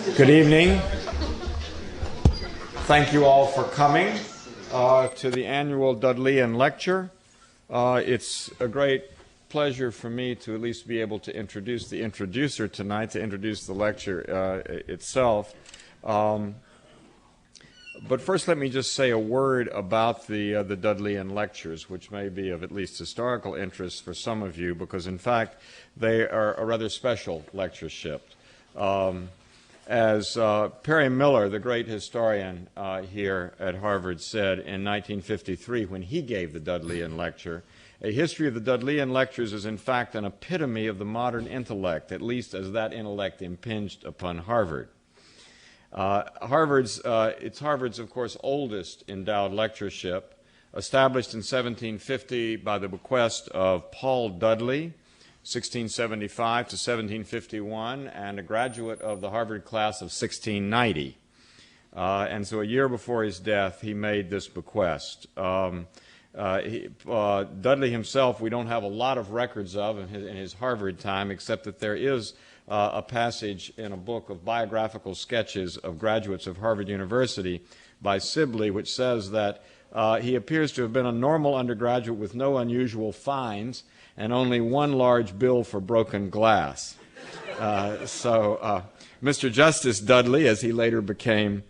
Good evening. Thank you all for coming to the annual Dudleyan Lecture. It's a great pleasure for me to at least be able to introduce the introducer tonight, to introduce the lecture itself. But first let me just say a word about the Dudleyan Lectures, which may be of at least historical interest for some of you, because in fact they are a rather special lectureship. As Perry Miller, the great historian here at Harvard, said in 1953 when he gave the Dudleyan Lecture, a history of the Dudleyan Lectures is in fact an epitome of the modern intellect, at least as that intellect impinged upon Harvard. It's Harvard's, of course, oldest endowed lectureship, established in 1750 by the bequest of Paul Dudley, 1675 to 1751, and a graduate of the Harvard class of 1690. And so a year before his death, he made this bequest. Dudley himself, we don't have a lot of records of in his Harvard time, except that there is a passage in a book of biographical sketches of graduates of Harvard University by Sibley, which says that he appears to have been a normal undergraduate with no unusual fines and only one large bill for broken glass. Mr. Justice Dudley, as he later became,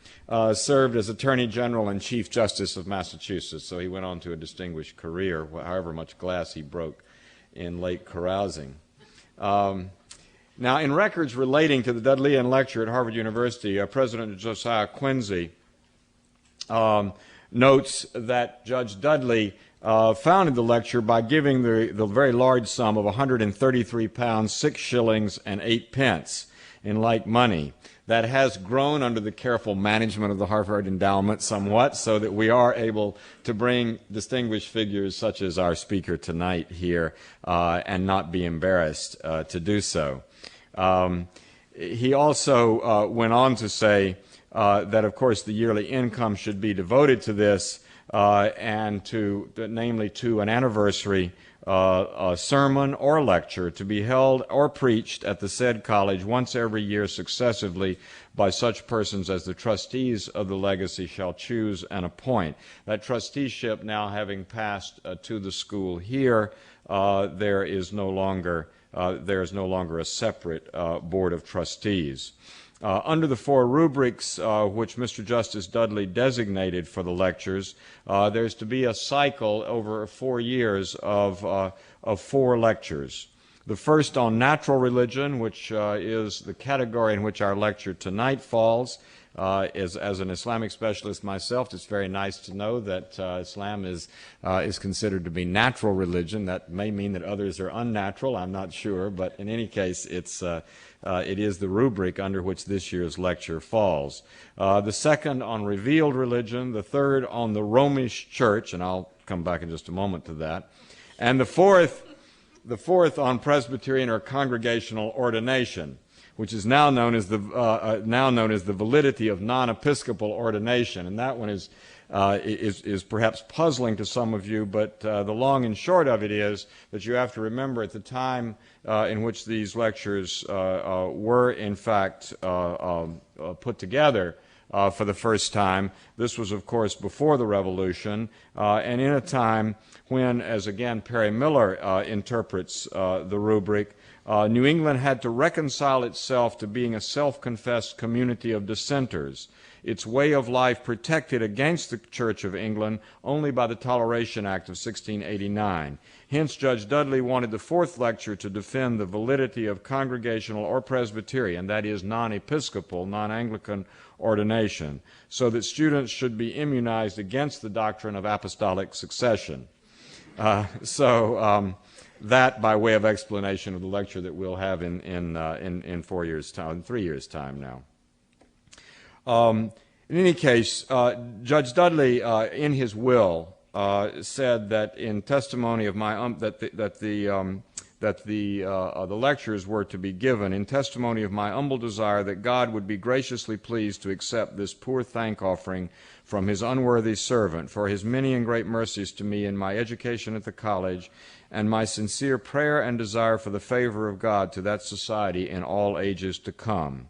served as Attorney General and Chief Justice of Massachusetts, so he went on to a distinguished career, however much glass he broke in late carousing. Now, in records relating to the Dudleyan Lecture at Harvard University, President Josiah Quincy notes that Judge Dudley founded the lecture by giving the very large sum of 133 pounds, 6 shillings, and 8 pence in like money. That has grown under the careful management of the Harvard Endowment somewhat, so that we are able to bring distinguished figures such as our speaker tonight here and not be embarrassed to do so. He also went on to say that, of course, the yearly income should be devoted to this, and namely to an anniversary sermon or lecture to be held or preached at the said college once every year successively by such persons as the trustees of the legacy shall choose and appoint. That trusteeship now having passed to the school here, there is no longer a separate board of trustees. Under the 4 rubrics which Mr. Justice Dudley designated for the lectures, there's to be a cycle over 4 years of 4 lectures. The first on natural religion, which is the category in which our lecture tonight falls. As an Islamic specialist myself, it's very nice to know that Islam is considered to be natural religion. That may mean that others are unnatural, I'm not sure, but in any case, it is the rubric under which this year's lecture falls. The second on revealed religion, the third on the Romish Church, and I'll come back in just a moment to that, and the fourth on Presbyterian or congregational ordination, which is now known as the validity of non-episcopal ordination, and that one is perhaps puzzling to some of you, but the long and short of it is that you have to remember at the time in which these lectures were in fact put together for the first time. This was, of course, before the Revolution, and in a time when, as again Perry Miller interprets the rubric, New England had to reconcile itself to being a self-confessed community of dissenters, its way of life protected against the Church of England only by the Toleration Act of 1689. Hence, Judge Dudley wanted the 4th lecture to defend the validity of congregational or Presbyterian, that is, non-episcopal, non-Anglican ordination, so that students should be immunized against the doctrine of apostolic succession. That by way of explanation of the lecture that we'll have in 4 years' time, 3 years' time now. In any case, Judge Dudley, in his will, said that in testimony of my the lectures were to be given in testimony of my humble desire that God would be graciously pleased to accept this poor thank offering from his unworthy servant for his many and great mercies to me in my education at the college, and my sincere prayer and desire for the favor of God to that society in all ages to come.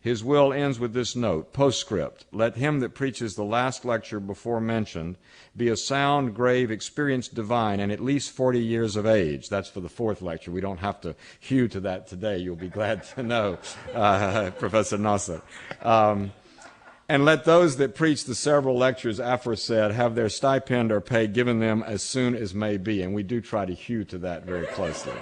His will ends with this note, postscript, let him that preaches the last lecture before mentioned be a sound, grave, experienced divine and at least 40 years of age. That's for the fourth lecture. We don't have to hew to that today. You'll be glad to know, Professor Nasr. And let those that preach the several lectures aforesaid have their stipend or pay given them as soon as may be. And we do try to hew to that very closely.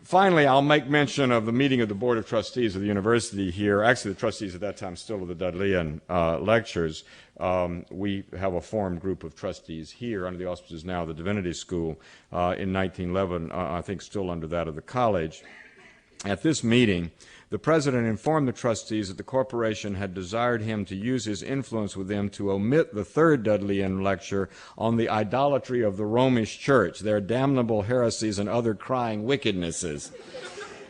Finally, I'll make mention of the meeting of the Board of Trustees of the university here. Actually, the trustees at that time still of the Dudleyan lectures. We have a formed group of trustees here under the auspices now of the Divinity School in 1911, I think still under that of the college. At this meeting, the president informed the trustees that the corporation had desired him to use his influence with them to omit the third Dudleyan lecture on the idolatry of the Romish Church, their damnable heresies and other crying wickednesses.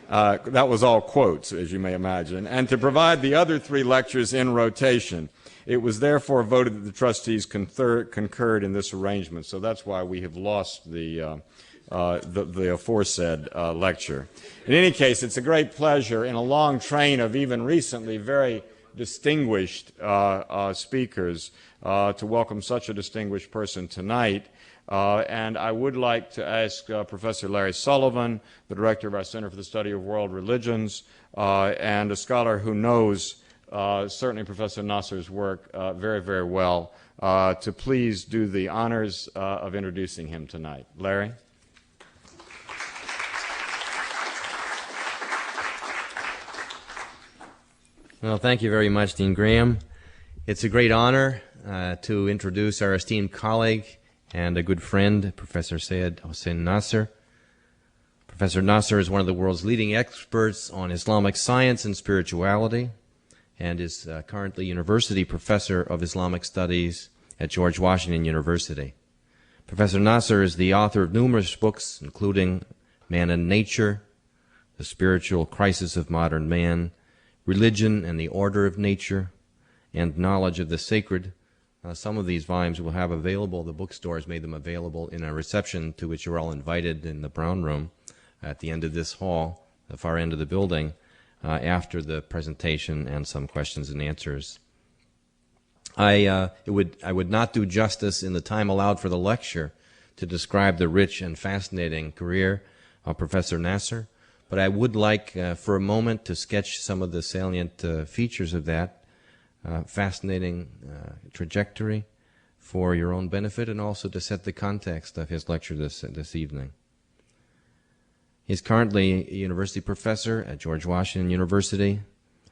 That was all quotes, as you may imagine, and to provide the other three lectures in rotation. It was therefore voted that the trustees concurred in this arrangement, so that's why we have lost the aforesaid lecture. In any case, it's a great pleasure in a long train of even recently very distinguished speakers to welcome such a distinguished person tonight. And I would like to ask Professor Larry Sullivan, the director of our Center for the Study of World Religions, and a scholar who knows certainly Professor Nasr's work very, very well, to please do the honors of introducing him tonight. Larry? Well, thank you very much, Dean Graham. It's a great honor to introduce our esteemed colleague and a good friend, Professor Seyyed Hossein Nasr. Professor Nasr is one of the world's leading experts on Islamic science and spirituality and is currently University Professor of Islamic Studies at George Washington University. Professor Nasr is the author of numerous books, including Man and Nature, The Spiritual Crisis of Modern Man, Religion and the Order of Nature, and Knowledge of the Sacred. Some of these volumes we'll have available. The bookstores made them available in a reception to which you're all invited in the Brown Room at the end of this hall, the far end of the building, after the presentation and some questions and answers. I would not do justice in the time allowed for the lecture to describe the rich and fascinating career of Professor Nasr, but I would like for a moment to sketch some of the salient features of that fascinating trajectory for your own benefit and also to set the context of his lecture this evening. He's currently a university professor at George Washington University,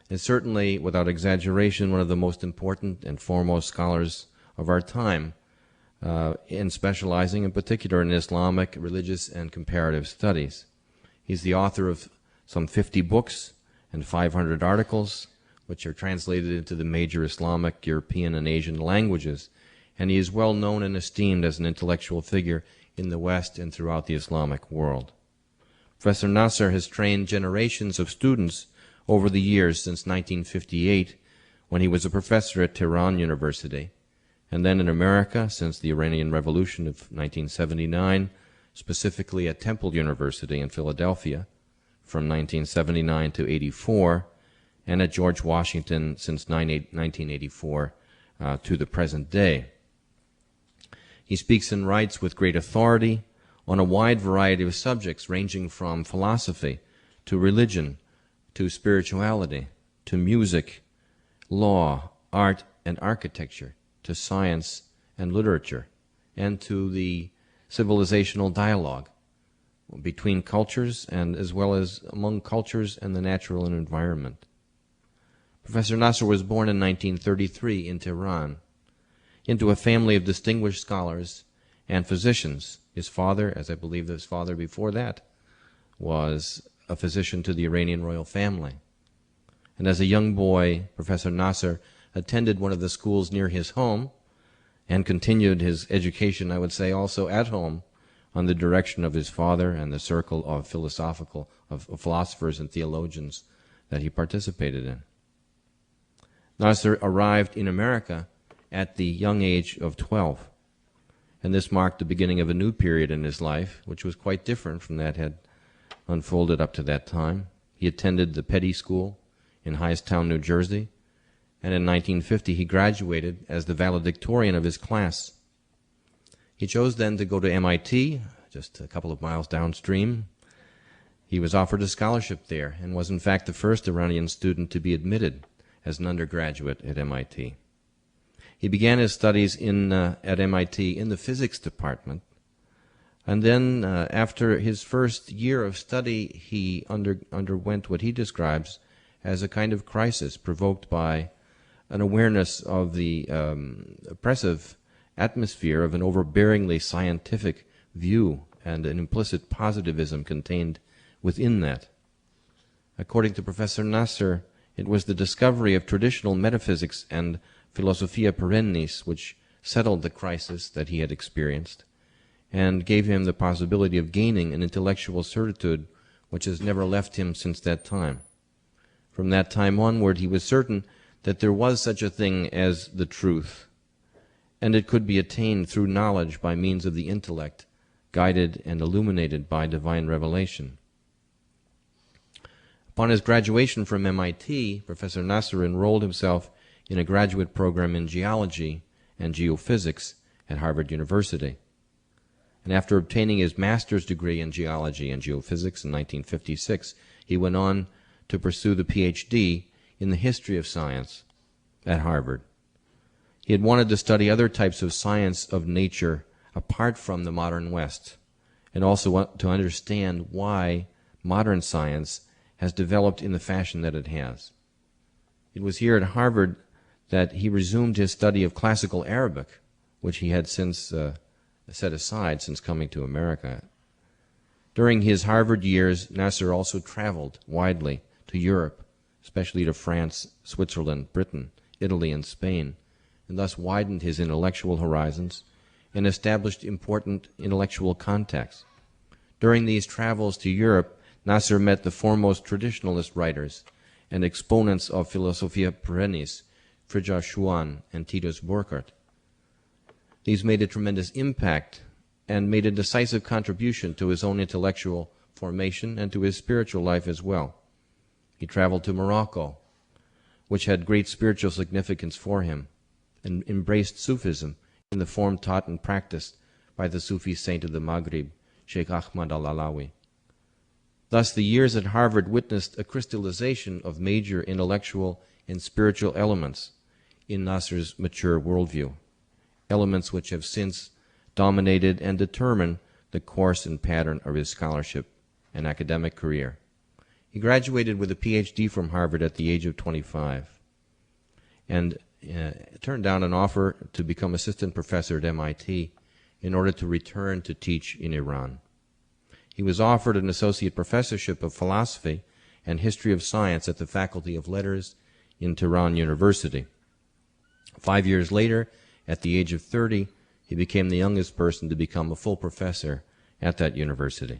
and certainly, without exaggeration, one of the most important and foremost scholars of our time, in specializing in particular in Islamic, religious, and comparative studies. He's the author of some 50 books and 500 articles, which are translated into the major Islamic, European, and Asian languages, and he is well known and esteemed as an intellectual figure in the West and throughout the Islamic world. Professor Nasr has trained generations of students over the years since 1958, when he was a professor at Tehran University, and then in America since the Iranian Revolution of 1979, specifically at Temple University in Philadelphia from 1979 to 84, and at George Washington since 1984 to the present day. He speaks and writes with great authority on a wide variety of subjects ranging from philosophy to religion to spirituality to music, law, art and architecture, to science and literature, and to the civilizational dialogue between cultures and as well as among cultures and the natural environment. Professor Nasr was born in 1933 in Tehran into a family of distinguished scholars and physicians. His father, as I believe his father before that, was a physician to the Iranian royal family. And as a young boy, Professor Nasr attended one of the schools near his home and continued his education, I would say, also at home on the direction of his father and the circle of philosophers and theologians that he participated in. Nasr arrived in America at the young age of 12, and this marked the beginning of a new period in his life, which was quite different from that had unfolded up to that time. he attended the Petty School in Hightstown, New Jersey, and in 1950 he graduated as the valedictorian of his class. He chose then to go to MIT, just a couple of miles downstream. He was offered a scholarship there and was in fact the first Iranian student to be admitted as an undergraduate at MIT. He began his studies at MIT in the physics department, and then after his first year of study, he underwent what he describes as a kind of crisis provoked by an awareness of the oppressive atmosphere of an overbearingly scientific view and an implicit positivism contained within that. According to Professor Nasr, it was the discovery of traditional metaphysics and philosophia perennis which settled the crisis that he had experienced and gave him the possibility of gaining an intellectual certitude which has never left him since that time. From that time onward, he was certain that there was such a thing as the truth, and it could be attained through knowledge by means of the intellect, guided and illuminated by divine revelation. Upon his graduation from MIT, Professor Nasr enrolled himself in a graduate program in geology and geophysics at Harvard University. And after obtaining his master's degree in geology and geophysics in 1956, he went on to pursue the PhD in the history of science at Harvard. He had wanted to study other types of science of nature apart from the modern West, and also to understand why modern science has developed in the fashion that it has. It was here at Harvard that he resumed his study of classical Arabic, which he had since set aside since coming to America. During his Harvard years, Nasr also traveled widely to Europe, especially to France, Switzerland, Britain, Italy, and Spain, and thus widened his intellectual horizons and established important intellectual contacts. During these travels to Europe, Nasr met the foremost traditionalist writers and exponents of Philosophia Perennis, Friedrich Schuon and Titus Burckhardt. These made a tremendous impact and made a decisive contribution to his own intellectual formation and to his spiritual life as well. He traveled to Morocco, which had great spiritual significance for him, and embraced Sufism in the form taught and practiced by the Sufi saint of the Maghrib, Sheikh Ahmad al-Alawi. Thus, the years at Harvard witnessed a crystallization of major intellectual and spiritual elements in Nasr's mature worldview, elements which have since dominated and determined the course and pattern of his scholarship and academic career. He graduated with a PhD from Harvard at the age of 25 and turned down an offer to become assistant professor at MIT in order to return to teach in Iran. He was offered an associate professorship of philosophy and history of science at the Faculty of Letters in Tehran University. 5 years later, at the age of 30, he became the youngest person to become a full professor at that university.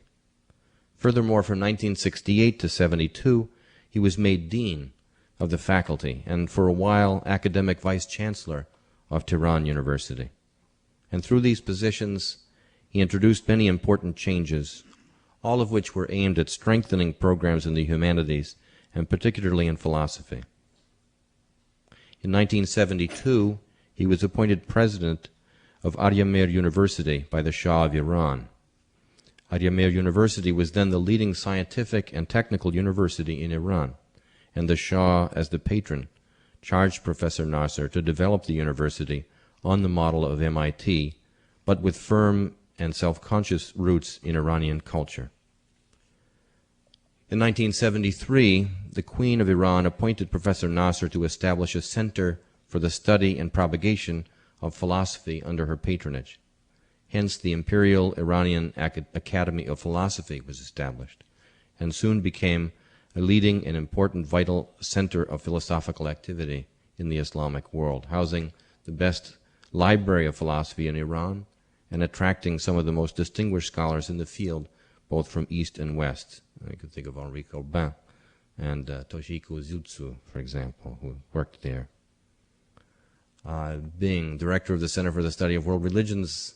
Furthermore, from 1968 to 72, he was made dean of the faculty and for a while academic vice-chancellor of Tehran University. And through these positions, he introduced many important changes, all of which were aimed at strengthening programs in the humanities and particularly in philosophy. In 1972, he was appointed president of Aryamir University by the Shah of Iran. Aryamir University was then the leading scientific and technical university in Iran, and the Shah, as the patron, charged Professor Nasr to develop the university on the model of MIT, but with firm and self-conscious roots in Iranian culture. In 1973, the Queen of Iran appointed Professor Nasr to establish a center for the study and propagation of philosophy under her patronage. Hence, the Imperial Iranian Academy of Philosophy was established, and soon became a leading and important vital center of philosophical activity in the Islamic world, housing the best library of philosophy in Iran and attracting some of the most distinguished scholars in the field, both from East and West. I could think of Henri Corbin and Toshiko Zutsu, for example, who worked there. Being director of the Center for the Study of World Religions,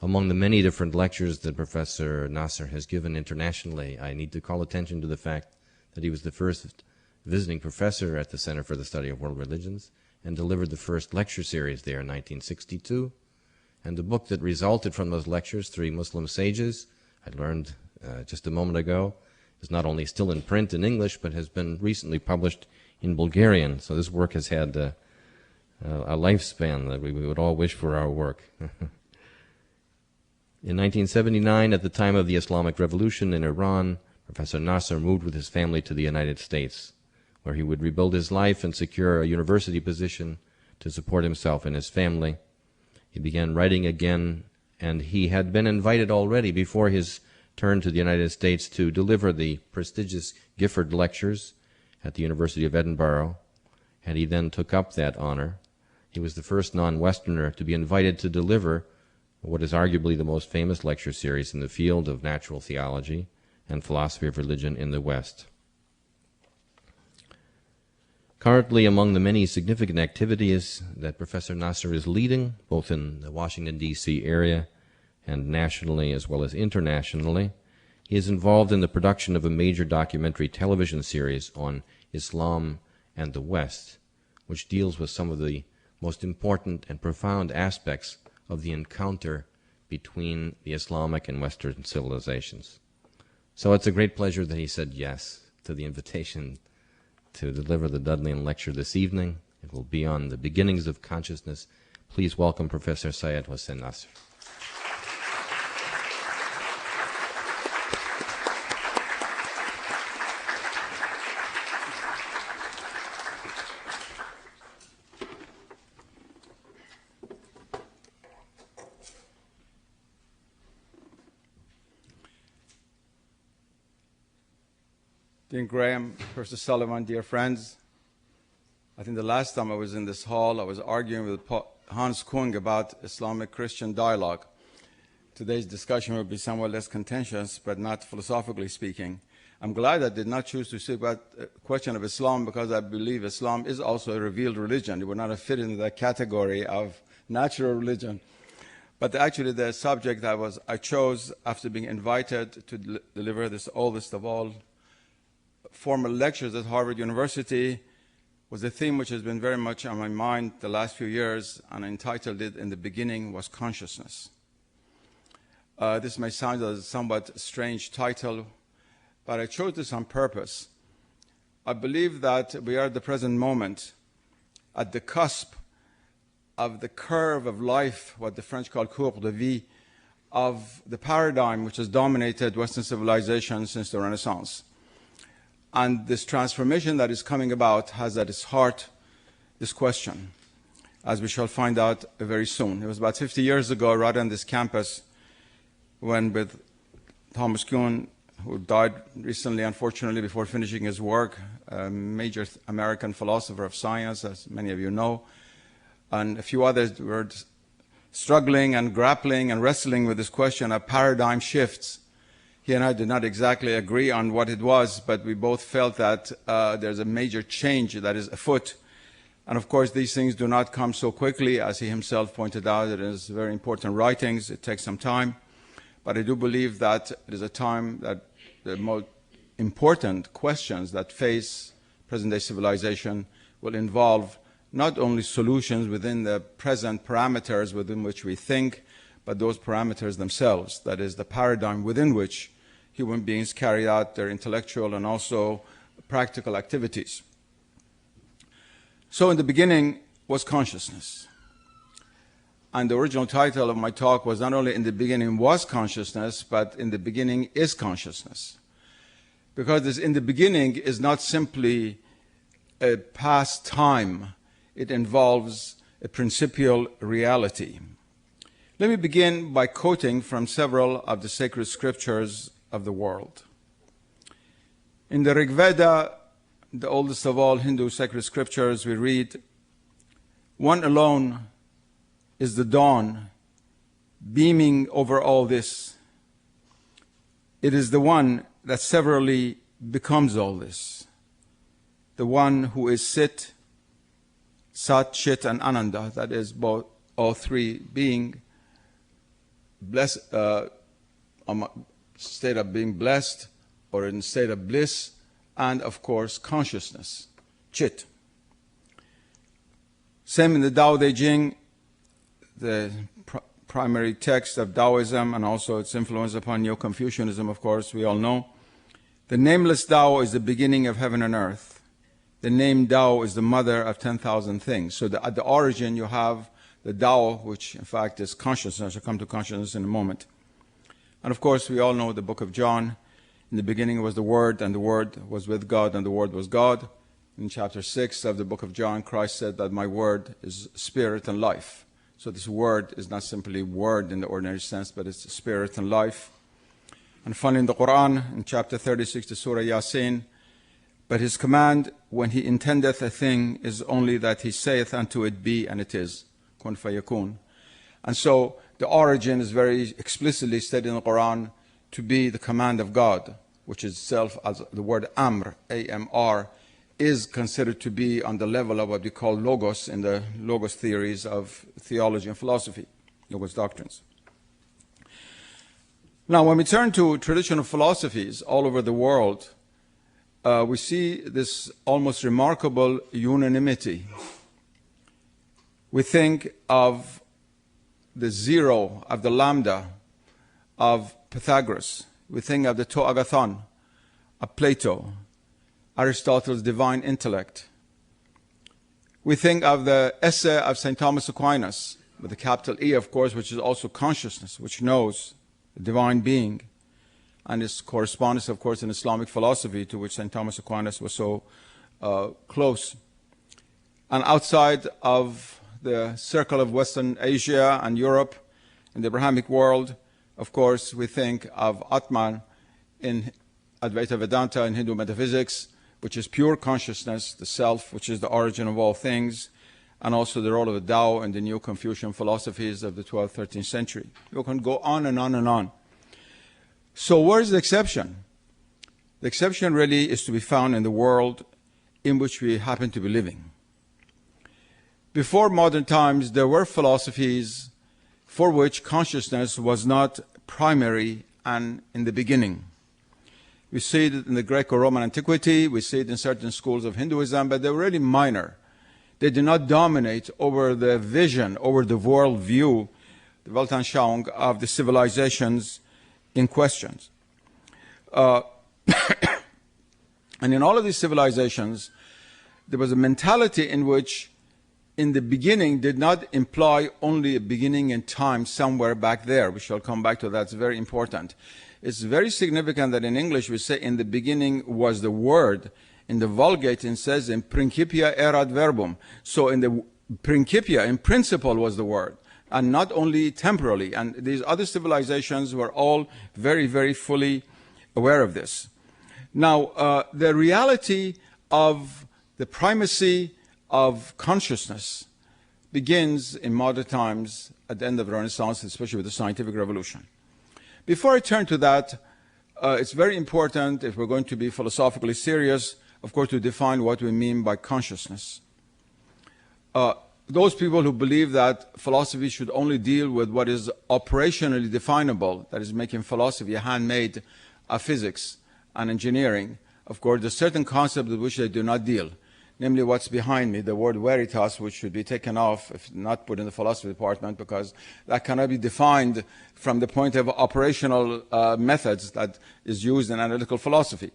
among the many different lectures that Professor Nasr has given internationally, I need to call attention to the fact that he was the first visiting professor at the Center for the Study of World Religions and delivered the first lecture series there in 1962. And the book that resulted from those lectures, Three Muslim Sages, I learned just a moment ago, is not only still in print in English, but has been recently published in Bulgarian. So this work has had a lifespan that we would all wish for our work. In 1979, at the time of the Islamic Revolution in Iran, Professor Nasr moved with his family to the United States, where he would rebuild his life and secure a university position to support himself and his family. He began writing again, and he had been invited already before his turn to the United States to deliver the prestigious Gifford Lectures at the University of Edinburgh, and he then took up that honor. He was the first non-Westerner to be invited to deliver what is arguably the most famous lecture series in the field of natural theology and philosophy of religion in the West. Currently, among the many significant activities that Professor Nasr is leading, both in the Washington, D.C. area and nationally as well as internationally, he is involved in the production of a major documentary television series on Islam and the West, which deals with some of the most important and profound aspects of the encounter between the Islamic and Western civilizations. So it's a great pleasure that he said yes to the invitation to deliver the Dudleyan lecture this evening. It will be on the beginnings of consciousness. Please welcome Professor Seyyed Hossein Nasr. Dean Graham, Professor Sullivan, dear friends, I think the last time I was in this hall, I was arguing with Hans Kung about Islamic-Christian dialogue. Today's discussion will be somewhat less contentious, but not philosophically speaking. I'm glad I did not choose to speak about the question of Islam because I believe Islam is also a revealed religion. It would not have fit into that category of natural religion. But actually the subject I chose after being invited to deliver this oldest of all formal lectures at Harvard University was a theme which has been very much on my mind the last few years, and I entitled it, In the Beginning Was Consciousness. This may sound a somewhat strange title, but I chose this on purpose. I believe that we are at the present moment at the cusp of the curve of life, what the French call courbe de vie, of the paradigm which has dominated Western civilization since the Renaissance. And this transformation that is coming about has at its heart this question, as we shall find out very soon. It was about 50 years ago, right on this campus, when with Thomas Kuhn, who died recently, unfortunately, before finishing his work, a major American philosopher of science, as many of you know, and a few others were struggling and grappling and wrestling with this question of paradigm shifts. He and I did not exactly agree on what it was, but we both felt that there's a major change that is afoot. And of course, these things do not come so quickly, as he himself pointed out. It is very important writings. It takes some time. But I do believe that it is a time that the most important questions that face present-day civilization will involve not only solutions within the present parameters within which we think, but those parameters themselves, that is, the paradigm within which human beings carry out their intellectual and also practical activities. So in the beginning was consciousness. And the original title of my talk was not only In the Beginning Was Consciousness, but In the Beginning Is Consciousness. Because this in the beginning is not simply a past time, it involves a principial reality. Let me begin by quoting from several of the sacred scriptures of the world. In the Rig Veda, the oldest of all Hindu sacred scriptures, we read, "One alone is the dawn, beaming over all this. It is the one that severally becomes all this, the one who is Sit, Sat, Chit, and Ananda, that is both all three being blessed, state of being blessed or in state of bliss and, of course, consciousness, chit. Same in the Tao Te Ching, the primary text of Taoism, and also its influence upon Neo-Confucianism, of course, we all know. The nameless Tao is the beginning of heaven and earth. The name Tao is the mother of 10,000 things. So at the origin, you have the Tao, which in fact is consciousness. I'll come to consciousness in a moment. And of course, we all know the book of John. In the beginning was the Word, and the Word was with God, and the Word was God. In chapter 6 of the book of John, Christ said that my Word is spirit and life. So this Word is not simply word in the ordinary sense, but it's spirit and life. And finally in the Quran, in chapter 36 of Surah Yasin, but his command when he intendeth a thing is only that he saith unto it be, and it is. Kun fayakun. And so the origin is very explicitly stated in the Quran to be the command of God, which is itself, as the word Amr, A-M-R, is considered to be on the level of what we call logos in the logos theories of theology and philosophy, logos doctrines. Now, when we turn to traditional philosophies all over the world, we see this almost remarkable unanimity. We think of the zero, of the lambda, of Pythagoras. We think of the to agathon, of Plato, Aristotle's divine intellect. We think of the essay of St. Thomas Aquinas, with the capital E, of course, which is also consciousness, which knows the divine being, and its correspondence, of course, in Islamic philosophy, to which St. Thomas Aquinas was so close. And outside of the circle of Western Asia and Europe, in the Abrahamic world, of course, we think of Atman in Advaita Vedanta and Hindu metaphysics, which is pure consciousness, the self, which is the origin of all things, and also the role of the Tao in the Neo-Confucian philosophies of the 12th, 13th century. You can go on and on and on. So where's the exception? The exception really is to be found in the world in which we happen to be living. Before modern times, there were philosophies for which consciousness was not primary and in the beginning. We see it in the Greco-Roman antiquity, we see it in certain schools of Hinduism, but they were really minor. They did not dominate over the vision, over the world view, the Weltanschauung of the civilizations in questions. And in all of these civilizations, there was a mentality in which in the beginning did not imply only a beginning in time somewhere back there. We shall come back to that. It's very important. It's very significant that in English we say in the beginning was the word. In the Vulgate it says in principia erat verbum. So in the principia, in principle, was the word, and not only temporally. And these other civilizations were all very, very fully aware of this. Now, the reality of the primacy of consciousness begins in modern times at the end of the Renaissance, especially with the scientific revolution. Before I turn to that, it's very important, if we're going to be philosophically serious, of course, to define what we mean by consciousness. Those people who believe that philosophy should only deal with what is operationally definable, that is making philosophy a handmaid of physics and engineering, of course, there's certain concepts with which they do not deal. Namely, what's behind me, the word veritas, which should be taken off, if not put in the philosophy department, because that cannot be defined from the point of operational methods that is used in analytical philosophy.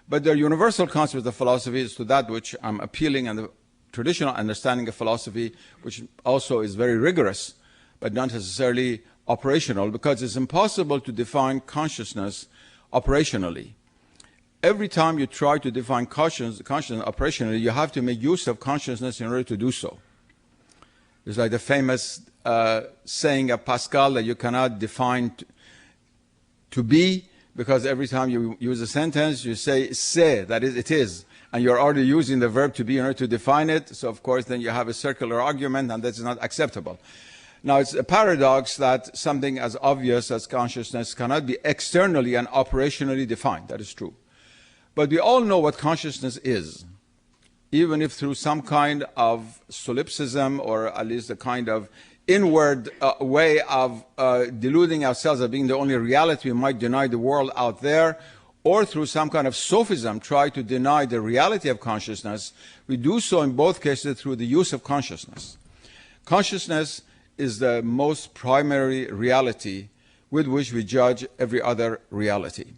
But the universal concept of philosophy is to that which I'm appealing, and the traditional understanding of philosophy, which also is very rigorous, but not necessarily operational, because it's impossible to define consciousness operationally. Every time you try to define consciousness operationally, you have to make use of consciousness in order to do so. It's like the famous saying of Pascal that you cannot define to be, because every time you use a sentence, you say c'est, that is, it is. And you're already using the verb to be in order to define it. So, of course, then you have a circular argument, and that's not acceptable. Now, it's a paradox that something as obvious as consciousness cannot be externally and operationally defined. That is true. But we all know what consciousness is, even if through some kind of solipsism, or at least a kind of inward way of deluding ourselves of being the only reality, we might deny the world out there, or through some kind of sophism try to deny the reality of consciousness, we do so in both cases through the use of consciousness. Consciousness is the most primary reality with which we judge every other reality.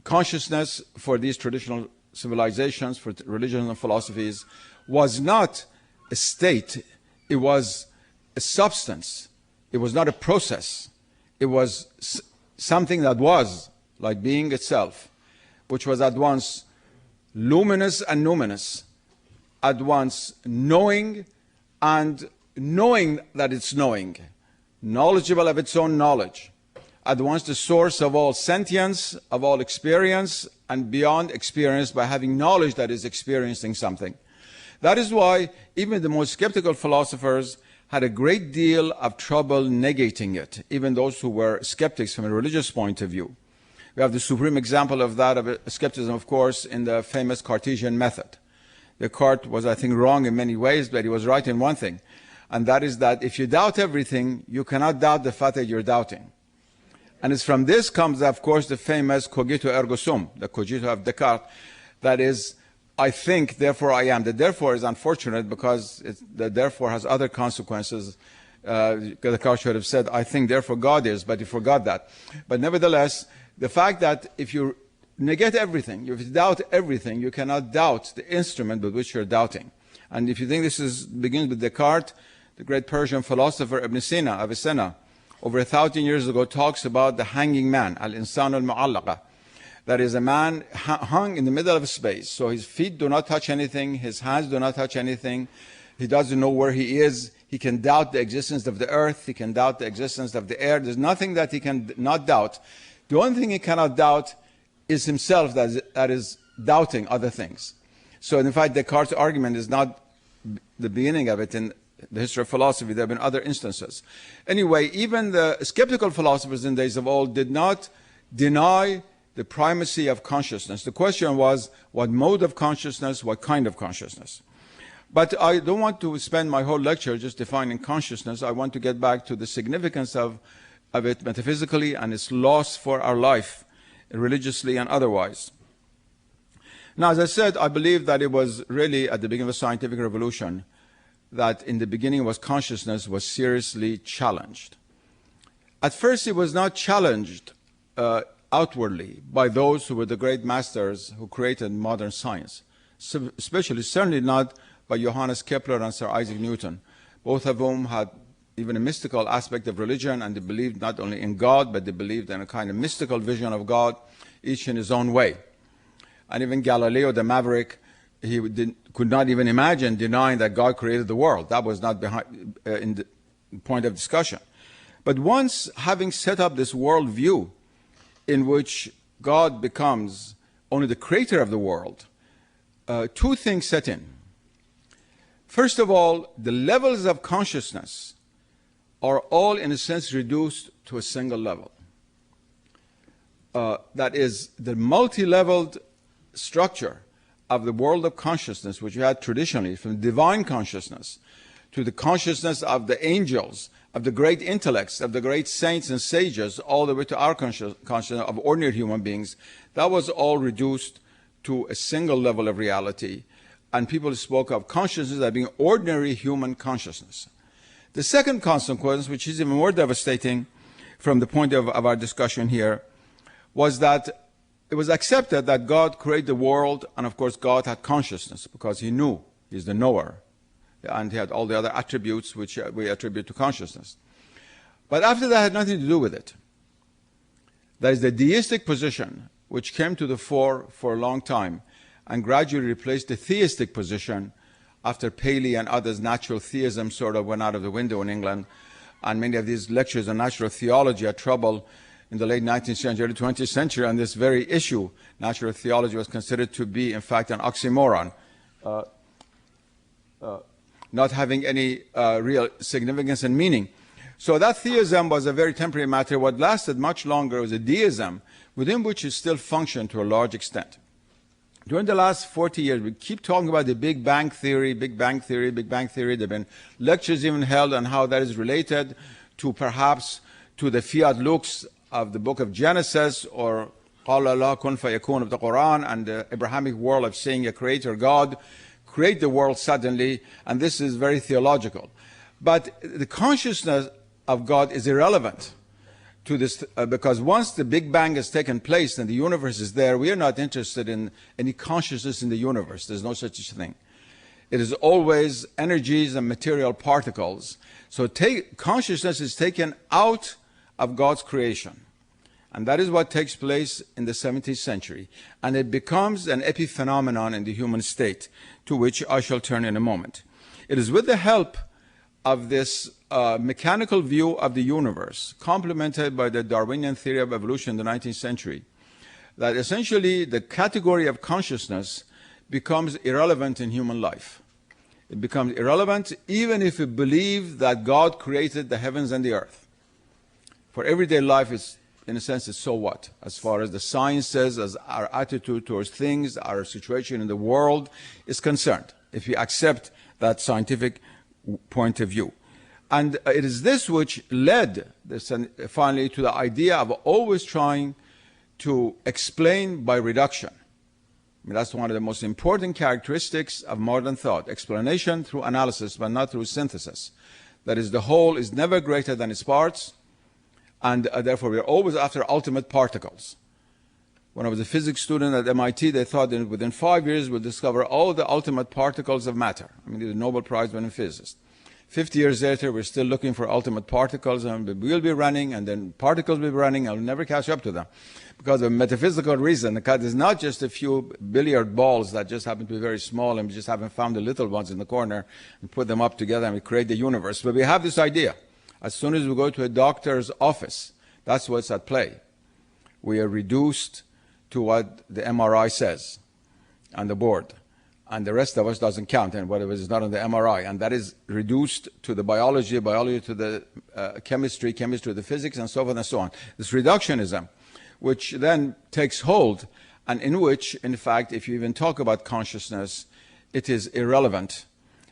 Consciousness for these traditional civilizations, for religions and philosophies, was not a state, it was a substance. It was not a process. It was something that was, like being itself, which was at once luminous and numinous, at once knowing and knowing that it's knowing, knowledgeable of its own knowledge, at once the source of all sentience, of all experience, and beyond experience by having knowledge that is experiencing something. That is why even the most skeptical philosophers had a great deal of trouble negating it, even those who were skeptics from a religious point of view. We have the supreme example of that, of skepticism, of course, in the famous Cartesian method. Descartes was, I think, wrong in many ways, but he was right in one thing, and that is that if you doubt everything, you cannot doubt the fact that you're doubting. And it's from this comes, of course, the famous cogito ergo sum, the cogito of Descartes, that is, I think, therefore I am. The therefore is unfortunate because the therefore has other consequences. Descartes should have said, I think, therefore God is, but he forgot that. But nevertheless, the fact that if you negate everything, if you doubt everything, you cannot doubt the instrument with which you're doubting. And if you think this begins with Descartes, the great Persian philosopher Ibn Sina, Avicenna, over 1,000 years ago talks about the hanging man, al-insan al-mu'allaqa. That is a man hung in the middle of space. So his feet do not touch anything, his hands do not touch anything. He doesn't know where he is. He can doubt the existence of the earth. He can doubt the existence of the air. There's nothing that he can not doubt. The only thing he cannot doubt is himself that is doubting other things. So in fact, Descartes' argument is not the beginning of it in the history of philosophy. There have been other instances. Anyway, even the skeptical philosophers in days of old did not deny the primacy of consciousness. The question was, what mode of consciousness, what kind of consciousness? But I don't want to spend my whole lecture just defining consciousness. I want to get back to the significance of it metaphysically and its loss for our life, religiously and otherwise. Now, as I said, I believe that it was really at the beginning of the scientific revolution that in the beginning consciousness was seriously challenged. At first, it was not challenged outwardly by those who were the great masters who created modern science, certainly not by Johannes Kepler and Sir Isaac Newton, both of whom had even a mystical aspect of religion, and they believed not only in God, but they believed in a kind of mystical vision of God, each in his own way. And even Galileo the Maverick, he could not even imagine denying that God created the world. That was not in the point of discussion. But once having set up this worldview in which God becomes only the creator of the world, two things set in. First of all, the levels of consciousness are all, in a sense, reduced to a single level. That is, the multi-leveled structure of the world of consciousness, which we had traditionally, from divine consciousness to the consciousness of the angels, of the great intellects, of the great saints and sages, all the way to our consciousness of ordinary human beings, that was all reduced to a single level of reality. And people spoke of consciousness as being ordinary human consciousness. The second consequence, which is even more devastating from the point of our discussion here, was that it was accepted that God created the world, and of course God had consciousness because he knew, he's the knower, and he had all the other attributes which we attribute to consciousness. But after that had nothing to do with it. That is the deistic position which came to the fore for a long time and gradually replaced the theistic position after Paley and others. Natural theism sort of went out of the window in England, and many of these lectures on natural theology had trouble in the late 19th century, early 20th century on this very issue. Natural theology was considered to be, in fact, an oxymoron, not having any real significance and meaning. So that theism was a very temporary matter. What lasted much longer was a deism within which it still functioned to a large extent. During the last 40 years, we keep talking about the Big Bang Theory, Big Bang Theory, Big Bang Theory. There have been lectures even held on how that is related to perhaps to the fiat lux of the book of Genesis, or قال الله كن فيكون of the Quran, and the Abrahamic world of saying a creator God create the world suddenly, and this is very theological. But the consciousness of God is irrelevant to this, because once the Big Bang has taken place and the universe is there, we are not interested in any consciousness in the universe. There's no such thing. It is always energies and material particles. So consciousness is taken out of God's creation. And that is what takes place in the 17th century. And it becomes an epiphenomenon in the human state, to which I shall turn in a moment. It is with the help of this mechanical view of the universe, complemented by the Darwinian theory of evolution in the 19th century, that essentially the category of consciousness becomes irrelevant in human life. It becomes irrelevant even if we believe that God created the heavens and the earth. For everyday life, is, in a sense, it's so what? As far as the sciences, as our attitude towards things, our situation in the world is concerned, if we accept that scientific point of view. And it is this which led finally to the idea of always trying to explain by reduction. I mean, that's one of the most important characteristics of modern thought: explanation through analysis, but not through synthesis. That is, the whole is never greater than its parts, and therefore we are always after ultimate particles. When I was a physics student at MIT, they thought that within 5 years we'll discover all the ultimate particles of matter. I mean, the Nobel Prize winning physicist. 50 years later, we're still looking for ultimate particles, and we'll be running, and then particles will be running, and we'll never catch up to them. Because of a metaphysical reason, because it's not just a few billiard balls that just happen to be very small, and we just haven't found the little ones in the corner and put them up together and we create the universe. But we have this idea. As soon as we go to a doctor's office, that's what's at play. We are reduced to what the MRI says on the board. And the rest of us doesn't count, and whatever is not on the MRI. And that is reduced to the biology, biology to the chemistry, chemistry to the physics, and so forth and so on. This reductionism, which then takes hold, and in which, in fact, if you even talk about consciousness, it is irrelevant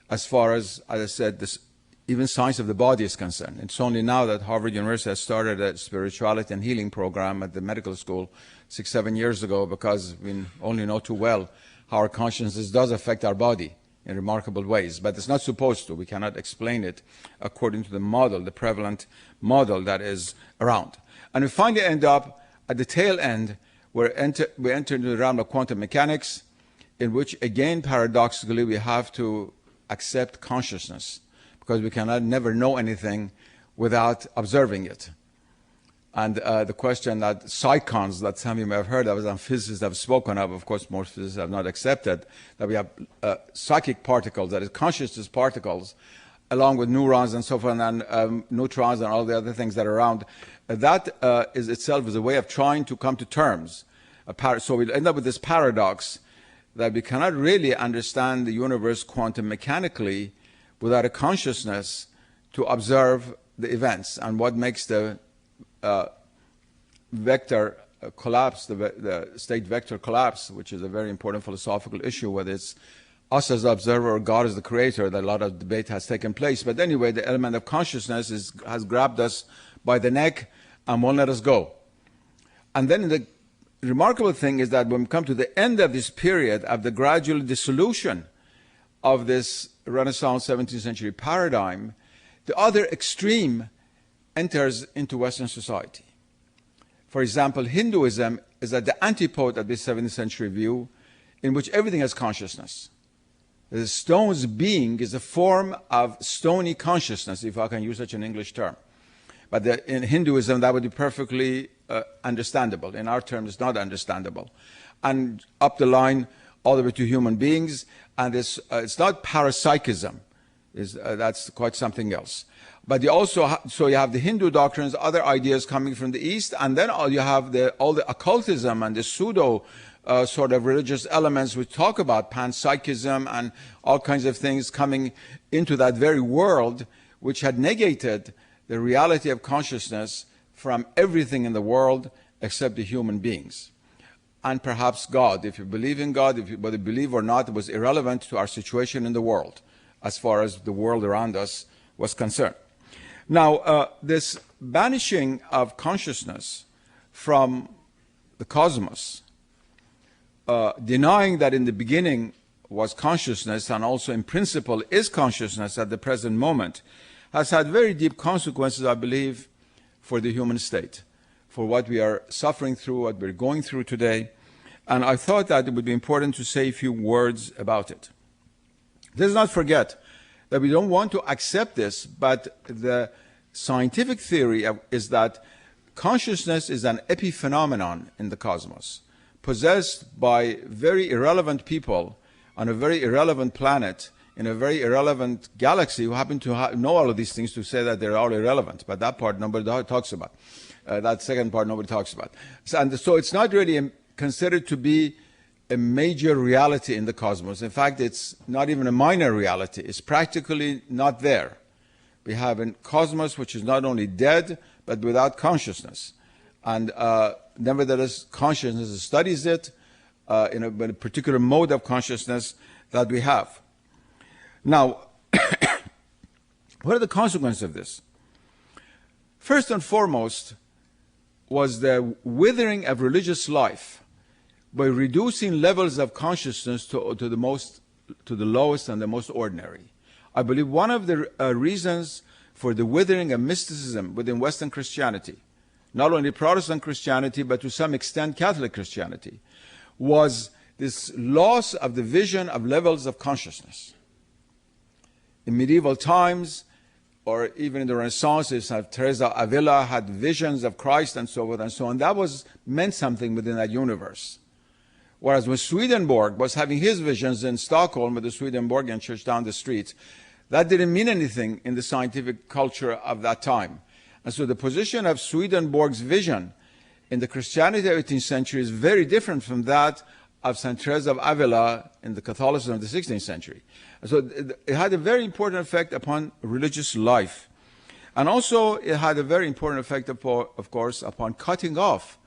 as far as I said, this, even science of the body is concerned. It's only now that Harvard University has started a spirituality and healing program at the medical school 6-7 years ago, because we only know too well how our consciousness does affect our body in remarkable ways. But it's not supposed to. We cannot explain it according to the model, the prevalent model that is around. And we finally end up at the tail end, where we enter into the realm of quantum mechanics, in which, again, paradoxically, we have to accept consciousness, because we cannot never know anything without observing it. And the question that psychons, that some of you may have heard of, and physicists have spoken of course most physicists have not accepted, that we have psychic particles, that is consciousness particles, along with neurons and so forth, and neutrons and all the other things that are around. That is itself is a way of trying to come to terms. So we end up with this paradox that we cannot really understand the universe quantum mechanically without a consciousness to observe the events, and what makes the vector collapse, the state vector collapse, which is a very important philosophical issue, whether it's us as the observer or God as the creator, that a lot of debate has taken place. But anyway, the element of consciousness has grabbed us by the neck and won't let us go. And then the remarkable thing is that when we come to the end of this period of the gradual dissolution of this Renaissance 17th century paradigm, the other extreme enters into Western society. For example, Hinduism is at the antipode of this 17th century view, in which everything has consciousness. The stone's being is a form of stony consciousness, if I can use such an English term. But in Hinduism, that would be perfectly understandable. In our terms, it's not understandable. And up the line, all the way to human beings, and it's not parapsychism. That's quite something else. But you also so you have the Hindu doctrines, other ideas coming from the East, and then you have all the occultism and the pseudo sort of religious elements which talk about panpsychism and all kinds of things coming into that very world, which had negated the reality of consciousness from everything in the world except the human beings. And perhaps God, if you believe in God, whether you believe or not, was irrelevant to our situation in the world, as far as the world around us was concerned. Now, this banishing of consciousness from the cosmos, denying that in the beginning was consciousness and also in principle is consciousness at the present moment, has had very deep consequences, I believe, for the human state, for what we are suffering through, what we're going through today. And I thought that it would be important to say a few words about it. Let's not forget that we don't want to accept this, but the scientific theory is that consciousness is an epiphenomenon in the cosmos, possessed by very irrelevant people on a very irrelevant planet in a very irrelevant galaxy who happen to know all of these things to say that they're all irrelevant. But that part nobody talks about. That second part nobody talks about. So it's not really considered to be a major reality in the cosmos. In fact, it's not even a minor reality. It's practically not there. We have a cosmos which is not only dead, but without consciousness. And nevertheless, consciousness studies it in a particular mode of consciousness that we have. Now, what are the consequences of this? First and foremost was the withering of religious life by reducing levels of consciousness to the lowest and the most ordinary. I believe one of the reasons for the withering of mysticism within Western Christianity, not only Protestant Christianity, but to some extent Catholic Christianity, was this loss of the vision of levels of consciousness. In medieval times, or even in the Renaissance, St. Teresa of Avila had visions of Christ and so forth and so on. That meant something within that universe. Whereas when Swedenborg was having his visions in Stockholm with the Swedenborgian church down the street, that didn't mean anything in the scientific culture of that time. And so the position of Swedenborg's vision in the Christianity of the 18th century is very different from that of St. Teresa of Avila in the Catholicism of the 16th century. So it had a very important effect upon religious life. And also it had a very important effect, of course, upon cutting off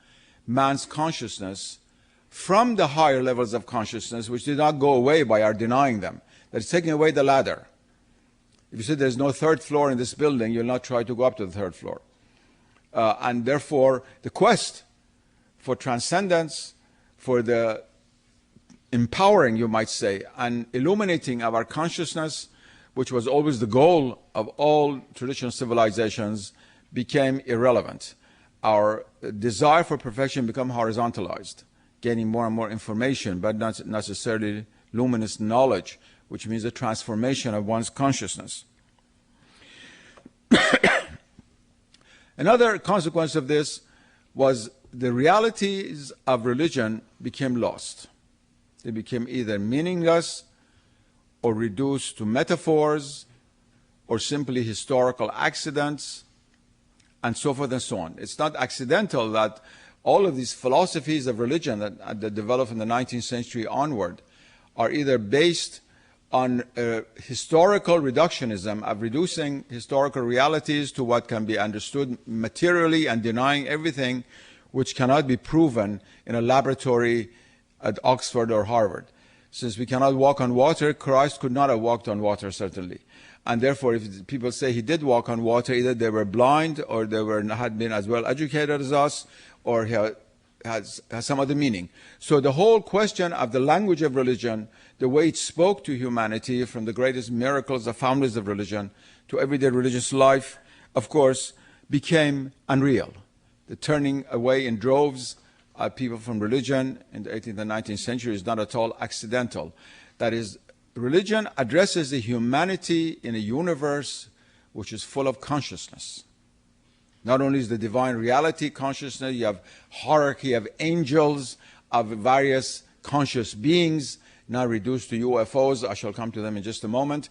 man's consciousness from the higher levels of consciousness, which did not go away by our denying them. That's taking away the ladder. If you say there's no third floor in this building, you'll not try to go up to the third floor. And therefore, the quest for transcendence, for the empowering, you might say, and illuminating of our consciousness, which was always the goal of all traditional civilizations, became irrelevant. Our desire for perfection became horizontalized, gaining more and more information, but not necessarily luminous knowledge, which means a transformation of one's consciousness. Another consequence of this was the realities of religion became lost. They became either meaningless or reduced to metaphors or simply historical accidents and so forth and so on. It's not accidental that all of these philosophies of religion that developed from the 19th century onward are either based on historical reductionism of reducing historical realities to what can be understood materially and denying everything which cannot be proven in a laboratory at Oxford or Harvard. Since we cannot walk on water, Christ could not have walked on water, certainly. And therefore, if people say he did walk on water, either they were blind or they had been as well educated as us, or he has some other meaning. So the whole question of the language of religion, the way it spoke to humanity, from the greatest miracles, the founders of religion, to everyday religious life, of course, became unreal. The turning away in droves of people from religion in the 18th and 19th century is not at all accidental. That is, religion addresses the humanity in a universe which is full of consciousness. Not only is the divine reality consciousness, you have hierarchy of angels, of various conscious beings, now reduced to UFOs. I shall come to them in just a moment.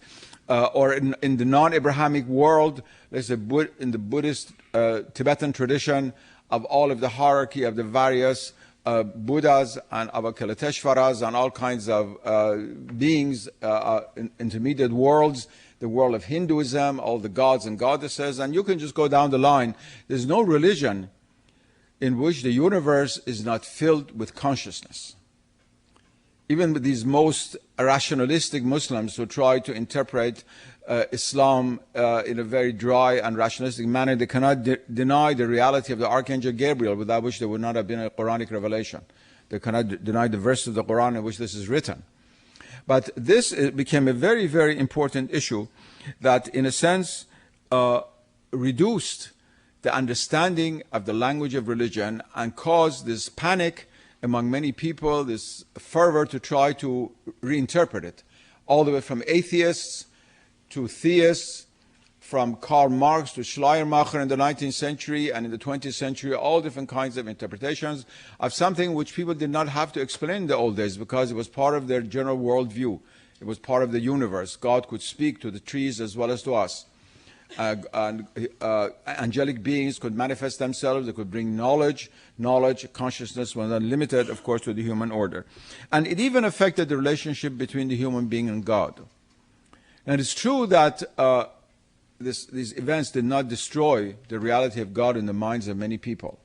Or in the non-Abrahamic world, let's say in the Buddhist Tibetan tradition, of all of the hierarchy of the various Buddhas and Avalokiteshvaras and all kinds of beings, intermediate worlds, the world of Hinduism, all the gods and goddesses, and you can just go down the line. There's no religion in which the universe is not filled with consciousness. even these most rationalistic Muslims who try to interpret Islam in a very dry and rationalistic manner, they cannot deny the reality of the Archangel Gabriel, without which there would not have been a Quranic revelation. They cannot deny the verse of the Quran in which this is written. But this became a very, very important issue that, in a sense, reduced the understanding of the language of religion and caused this panic among many people, this fervor to try to reinterpret it, all the way from atheists to theists, from Karl Marx to Schleiermacher in the 19th century and in the 20th century, all different kinds of interpretations of something which people did not have to explain in the old days because it was part of their general worldview. It was part of the universe. God could speak to the trees as well as to us. Angelic beings could manifest themselves. They could bring knowledge. Consciousness was unlimited, of course, to the human order. And it even affected the relationship between the human being and God. And it's true that these events did not destroy the reality of God in the minds of many people.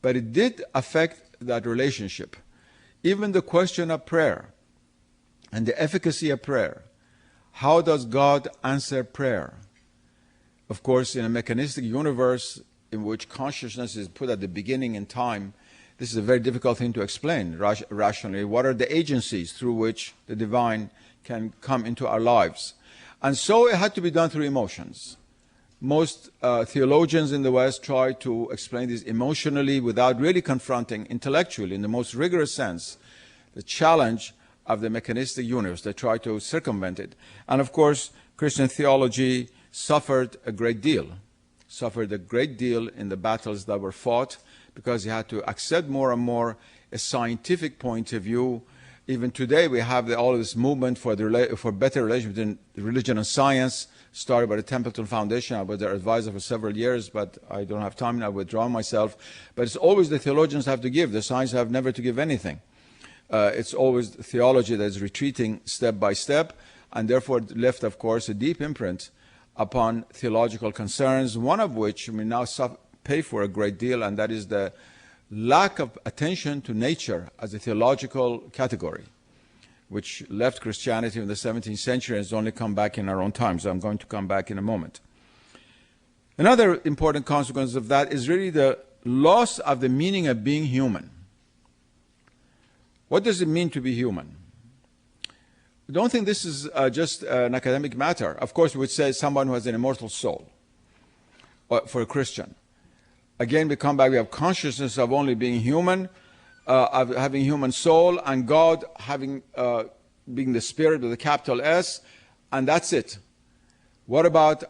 But it did affect that relationship. Even the question of prayer and the efficacy of prayer. How does God answer prayer? Of course, in a mechanistic universe in which consciousness is put at the beginning in time, this is a very difficult thing to explain rationally. What are the agencies through which the divine can come into our lives? And so it had to be done through emotions. Most theologians in the West try to explain this emotionally without really confronting intellectually, in the most rigorous sense, the challenge of the mechanistic universe. They try to circumvent it. And of course, Christian theology suffered a great deal in the battles that were fought, because you had to accept more and more a scientific point of view. Even today, we have all of this movement for better relation between religion and science, started by the Templeton Foundation. I was their advisor for several years, but I don't have time now. I withdraw myself. But it's always the theologians have to give. The science have never to give anything. It's always theology that is retreating step by step, and therefore left, of course, a deep imprint upon theological concerns, one of which we now pay for a great deal, and that is the lack of attention to nature as a theological category, which left Christianity in the 17th century and has only come back in our own time. So I'm going to come back in a moment. Another important consequence of that is really the loss of the meaning of being human. What does it mean to be human? I don't think this is just an academic matter. Of course, we would say someone who has an immortal soul, for a Christian. Again, we come back, we have consciousness of only being human, of having human soul, and God having being the Spirit with a capital S, and that's it. What about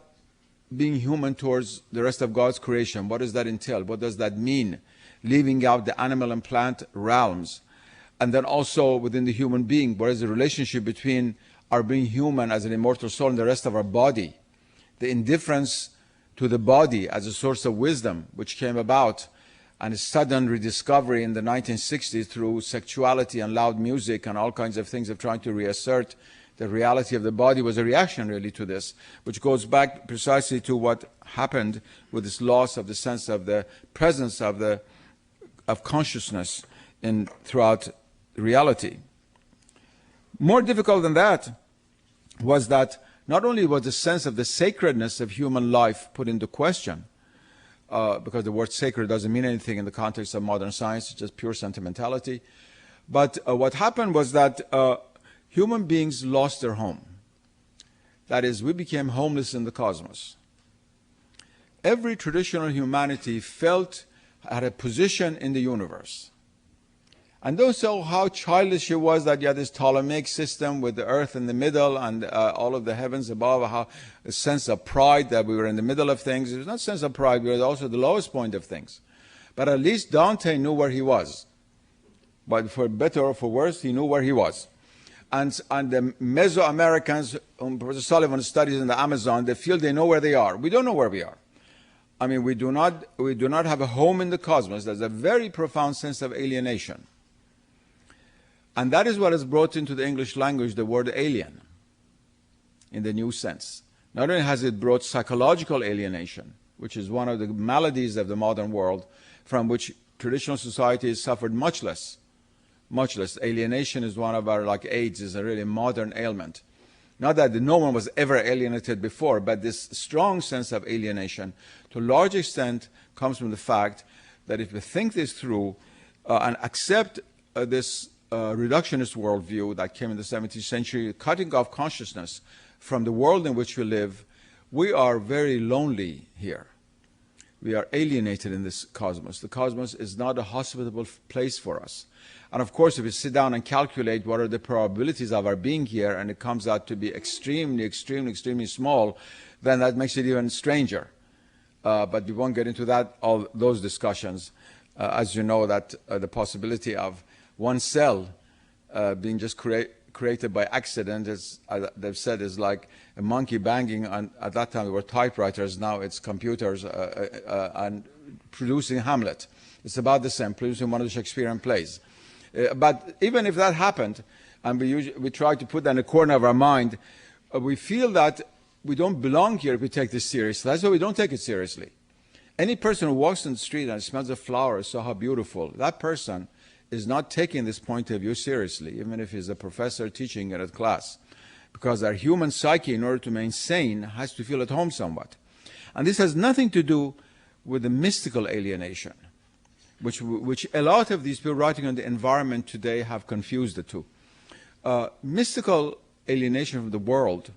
being human towards the rest of God's creation? What does that entail? What does that mean? Leaving out the animal and plant realms. And then also within the human being, what is the relationship between our being human as an immortal soul and the rest of our body? The indifference to the body as a source of wisdom, which came about, and a sudden rediscovery in the 1960s through sexuality and loud music and all kinds of things of trying to reassert the reality of the body, was a reaction really to this, which goes back precisely to what happened with this loss of the sense of the presence of consciousness throughout reality. More difficult than that was that not only was the sense of the sacredness of human life put into question, because the word sacred doesn't mean anything in the context of modern science, it's just pure sentimentality, but what happened was that human beings lost their home. That is, we became homeless in the cosmos. Every traditional humanity felt had a position in the universe. And don't know how childish it was that you had this Ptolemaic system with the earth in the middle and all of the heavens above, how a sense of pride that we were in the middle of things. It was not a sense of pride, we were also the lowest point of things. But at least Dante knew where he was. But for better or for worse, he knew where he was. And the Mesoamericans, whom Professor Sullivan studies in the Amazon, they feel they know where they are. We don't know where we are. I mean, we do not have a home in the cosmos. There's a very profound sense of alienation. And that is what has brought into the English language the word alien, in the new sense. Not only has it brought psychological alienation, which is one of the maladies of the modern world, from which traditional societies suffered much less much less. Alienation is one of our, like AIDS, is a really modern ailment. Not that no one was ever alienated before, but this strong sense of alienation, to a large extent, comes from the fact that if we think this through and accept this reductionist worldview that came in the 17th century, cutting off consciousness from the world in which we live, we are very lonely here. We are alienated in this cosmos. The cosmos is not a hospitable place for us. And of course, if we sit down and calculate what are the probabilities of our being here, and it comes out to be extremely, extremely, extremely small, then that makes it even stranger. But we won't get into that, all those discussions. As you know, that the possibility of one cell being just created by accident, is, they've said, is like a monkey banging on, at that time there were typewriters, now it's computers, and producing Hamlet. It's about the same, producing one of the Shakespearean plays. But even if that happened, and we try to put that in a corner of our mind, we feel that we don't belong here if we take this seriously. That's why we don't take it seriously. Any person who walks in the street and smells a flower, saw how beautiful, that person is not taking this point of view seriously, even if he's a professor teaching it at class. Because our human psyche, in order to remain sane, has to feel at home somewhat. And this has nothing to do with the mystical alienation, which a lot of these people writing on the environment today have confused the two. Mystical alienation from the world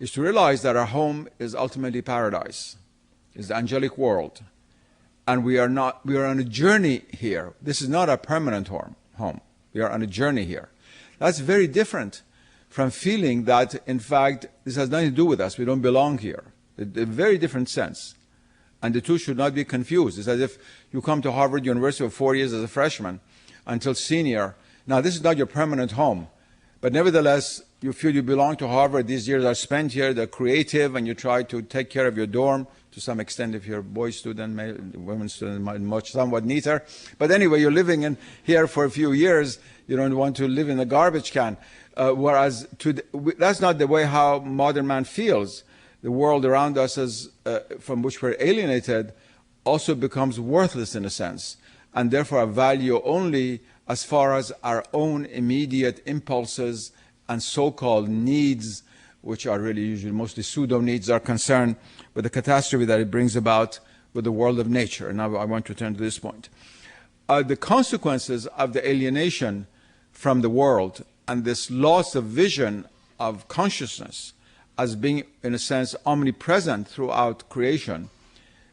is to realize that our home is ultimately paradise, is the angelic world. And we are on a journey here. This is not a permanent home. We are on a journey here. That's very different from feeling that, in fact, this has nothing to do with us. We don't belong here. A very different sense. And the two should not be confused. It's as if you come to Harvard University for 4 years as a freshman until senior. Now, this is not your permanent home. But nevertheless, you feel you belong to Harvard. These years are spent here. They're creative, and you try to take care of your dorm to some extent. If you're a boy student, women student, somewhat neater. But anyway, you're living in here for a few years. You don't want to live in a garbage can. Whereas that's not the way how modern man feels. The world around us, from which we're alienated, also becomes worthless in a sense, and therefore our value only as far as our own immediate impulses and so-called needs, which are really usually mostly pseudo-needs, are concerned with the catastrophe that it brings about with the world of nature. And now I want to turn to this point. The consequences of the alienation from the world and this loss of vision of consciousness as being, in a sense, omnipresent throughout creation,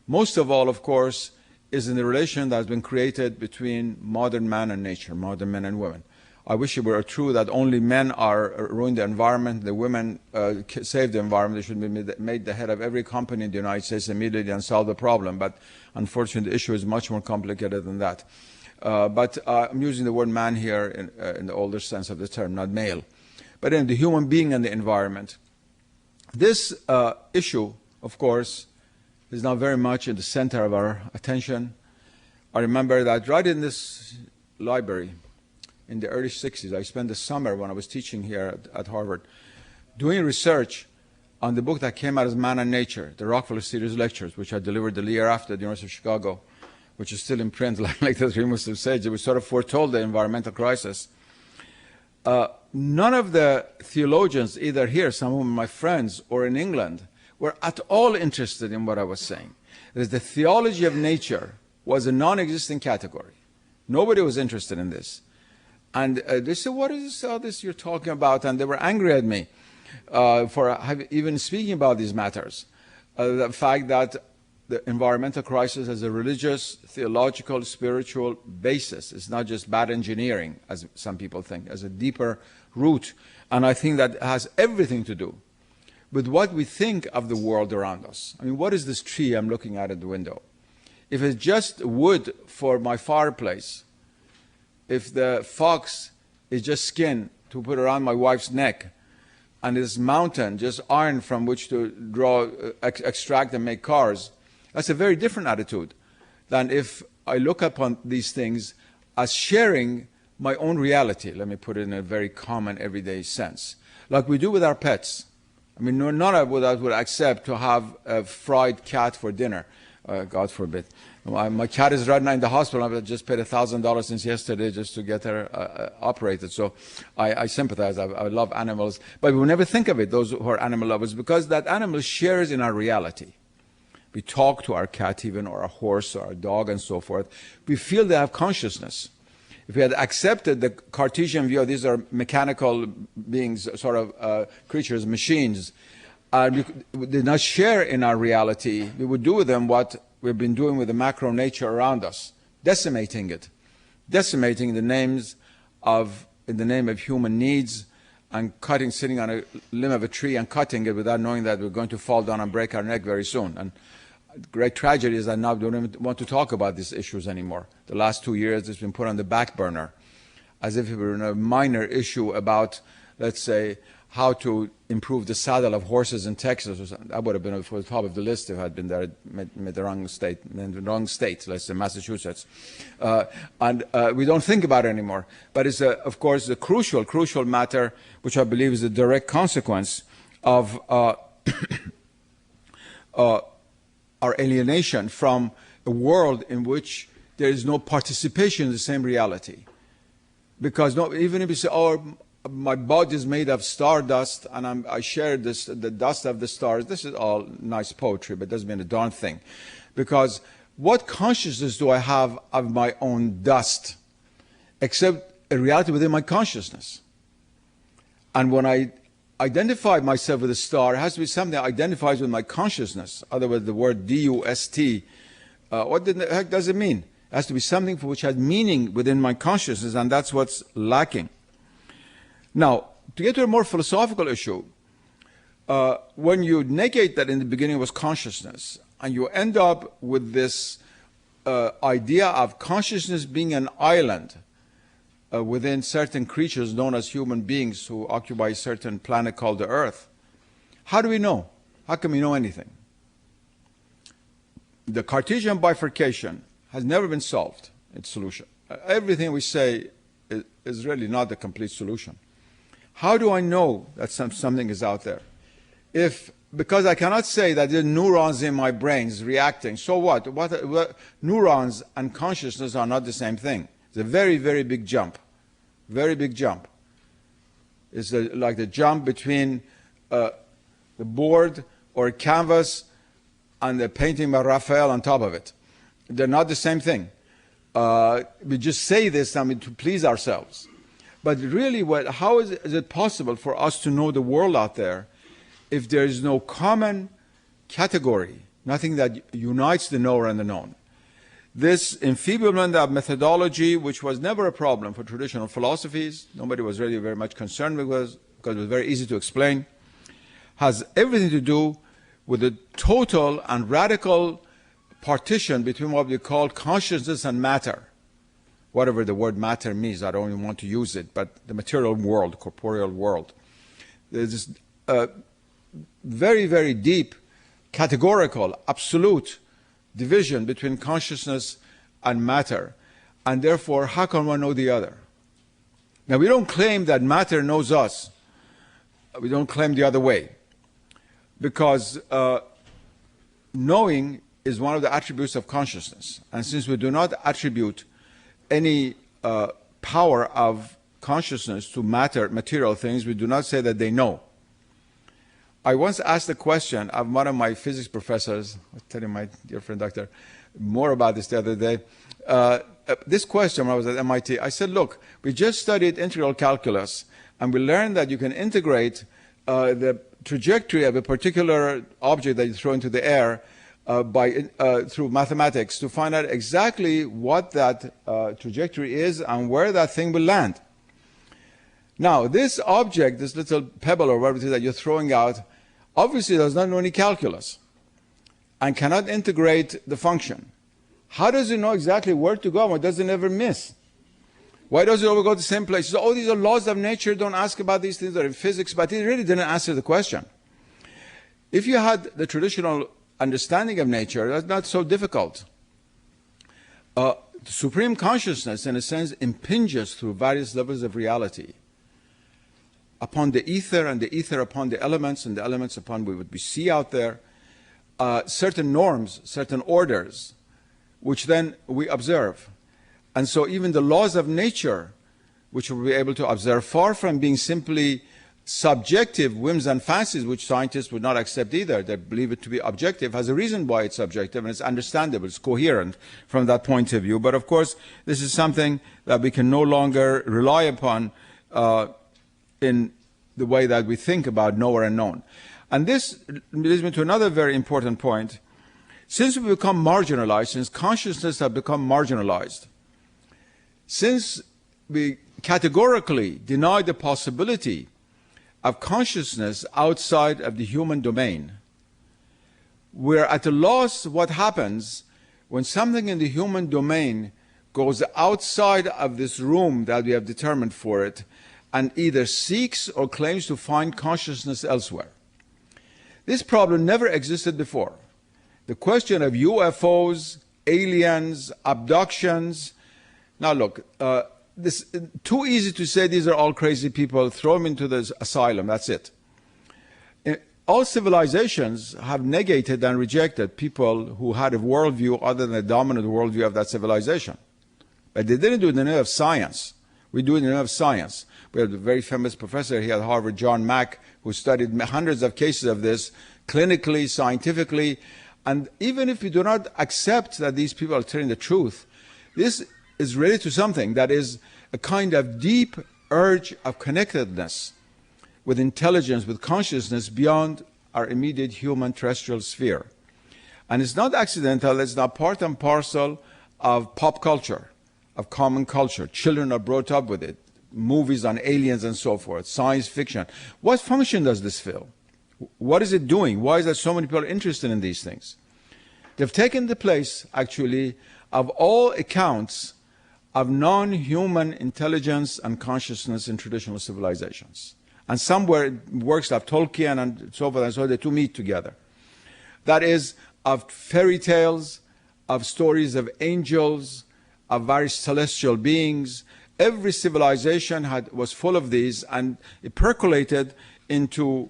most of all, of course, is in the relation that has been created between modern man and nature, modern men and women. I wish it were true that only men ruin the environment, the women save the environment. They should be made the head of every company in the United States immediately and solve the problem. But unfortunately, the issue is much more complicated than that. But I'm using the word man here in the older sense of the term, not male. But in the human being and the environment. This issue, of course, is now very much in the center of our attention. I remember that right in this library, in the early 60s, I spent the summer when I was teaching here at Harvard, doing research on the book that came out as Man and Nature, the Rockefeller Series Lectures, which I delivered the year after at the University of Chicago, which is still in print, like the three Muslim sages, which sort of foretold the environmental crisis. None of the theologians, either here, some of my friends, or in England, were at all interested in what I was saying. The theology of nature was a non-existent category. Nobody was interested in this. And they said, what is all this you're talking about? And they were angry at me for even speaking about these matters. The fact that the environmental crisis has a religious, theological, spiritual basis. It's not just bad engineering, as some people think, as a deeper root. And I think that has everything to do with what we think of the world around us. I mean, what is this tree I'm looking at the window? If it's just wood for my fireplace, if the fox is just skin to put around my wife's neck, and this mountain just iron from which to extract and make cars, that's a very different attitude than if I look upon these things as sharing my own reality. Let me put it in a very common, everyday sense. Like we do with our pets. I mean, none of us would accept to have a fried cat for dinner. God forbid. My cat is right now in the hospital. I've just paid $1,000 since yesterday just to get her operated. So I sympathize. I love animals. But we never think of it, those who are animal lovers, because that animal shares in our reality. We talk to our cat even, or our horse, or our dog, and so forth. We feel they have consciousness. If we had accepted the Cartesian view, these are mechanical beings, sort of creatures, machines, and we did not share in our reality, we would do with them what we've been doing with the macro nature around us, decimating it, decimating the names of, in the name of human needs, and cutting, sitting on a limb of a tree and cutting it without knowing that we're going to fall down and break our neck very soon. And the great tragedy is that now we don't even want to talk about these issues anymore. The last 2 years, it's been put on the back burner, as if it were a minor issue about, let's say, how to improve the saddle of horses in Texas or something. That would have been for the top of the list if I had been there, made the wrong state, in the wrong state, let's say Massachusetts. And we don't think about it anymore. But it's, of course, a crucial, crucial matter, which I believe is a direct consequence of our alienation from a world in which there is no participation in the same reality. Because even if you say, oh, my body is made of stardust, and I share this, the dust of the stars. This is all nice poetry, but it doesn't mean a darn thing. Because what consciousness do I have of my own dust, except a reality within my consciousness? And when I identify myself with a star, it has to be something that identifies with my consciousness. Otherwise, the word D-U-S-T, what the heck does it mean? It has to be something for which has meaning within my consciousness, and that's what's lacking. Now, to get to a more philosophical issue, when you negate that in the beginning was consciousness, and you end up with this idea of consciousness being an island within certain creatures known as human beings who occupy a certain planet called the Earth, how do we know? How can we know anything? The Cartesian bifurcation has never been solved, its solution. Everything we say is really not the complete solution. How do I know that something is out there? Because I cannot say that there are neurons in my brains reacting. So what? Neurons and consciousness are not the same thing. It's a very, very big jump. Very big jump. It's like the jump between the board or a canvas and the painting by Raphael on top of it. They're not the same thing. We just say this to please ourselves. But really, how is it possible for us to know the world out there if there is no common category, nothing that unites the knower and the known? This enfeeblement of methodology, which was never a problem for traditional philosophies, nobody was really very much concerned with it because it was very easy to explain, has everything to do with the total and radical partition between what we call consciousness and matter. Whatever the word matter means, I don't even want to use it, but the material world, corporeal world. There's this very, very deep, categorical, absolute division between consciousness and matter. And therefore, how can one know the other? Now, we don't claim that matter knows us. We don't claim the other way. Because knowing is one of the attributes of consciousness. And since we do not attribute any power of consciousness to matter, material things, we do not say that they know. I once asked a question of one of my physics professors. I was telling my dear friend Dr. Moore about this the other day. This question, when I was at MIT, I said, look, we just studied integral calculus, and we learned that you can integrate the trajectory of a particular object that you throw into the air through mathematics to find out exactly what that trajectory is and where that thing will land. Now, this object, this little pebble or whatever it is that you're throwing out, obviously does not know any calculus and cannot integrate the function. How does it know exactly where to go? Why does it never miss? Why does it always go to the same place? So, oh, these are laws of nature. Don't ask about these things. They're in physics. But it really didn't answer the question. If you had the traditional understanding of nature, that's not so difficult. The supreme consciousness, in a sense, impinges through various levels of reality upon the ether, and the ether upon the elements, and the elements upon what we see out there. certain norms, certain orders, which then we observe. And so even the laws of nature, which we'll be able to observe, far from being simply subjective whims and fancies, which scientists would not accept either, they believe it to be objective, has a reason why it's objective, and it's understandable, it's coherent from that point of view. But of course, this is something that we can no longer rely upon in the way that we think about knower and known. And this leads me to another very important point. Since we become marginalized, since consciousness has become marginalized, since we categorically deny the possibility of consciousness outside of the human domain, we're at a loss what happens when something in the human domain goes outside of this room that we have determined for it and either seeks or claims to find consciousness elsewhere. This problem never existed before. The question of UFOs, aliens, abductions. Now look, this too easy to say these are all crazy people, throw them into the asylum, that's it. All civilizations have negated and rejected people who had a worldview other than the dominant worldview of that civilization. But they didn't do it in the name of science. We do it in the name of science. We have a very famous professor here at Harvard, John Mack, who studied hundreds of cases of this clinically, scientifically. And even if we do not accept that these people are telling the truth, this is related to something that is a kind of deep urge of connectedness with intelligence, with consciousness beyond our immediate human terrestrial sphere. And it's not accidental, it's not part and parcel of pop culture, of common culture. Children are brought up with it, movies on aliens and so forth, science fiction. What function does this fill? What is it doing? Why is there so many people interested in these things? They've taken the place, actually, of all accounts of non-human intelligence and consciousness in traditional civilizations. And somewhere works of Tolkien and so forth and so on, the two meet together. That is, of fairy tales, of stories of angels, of various celestial beings. Every civilization was full of these, and it percolated into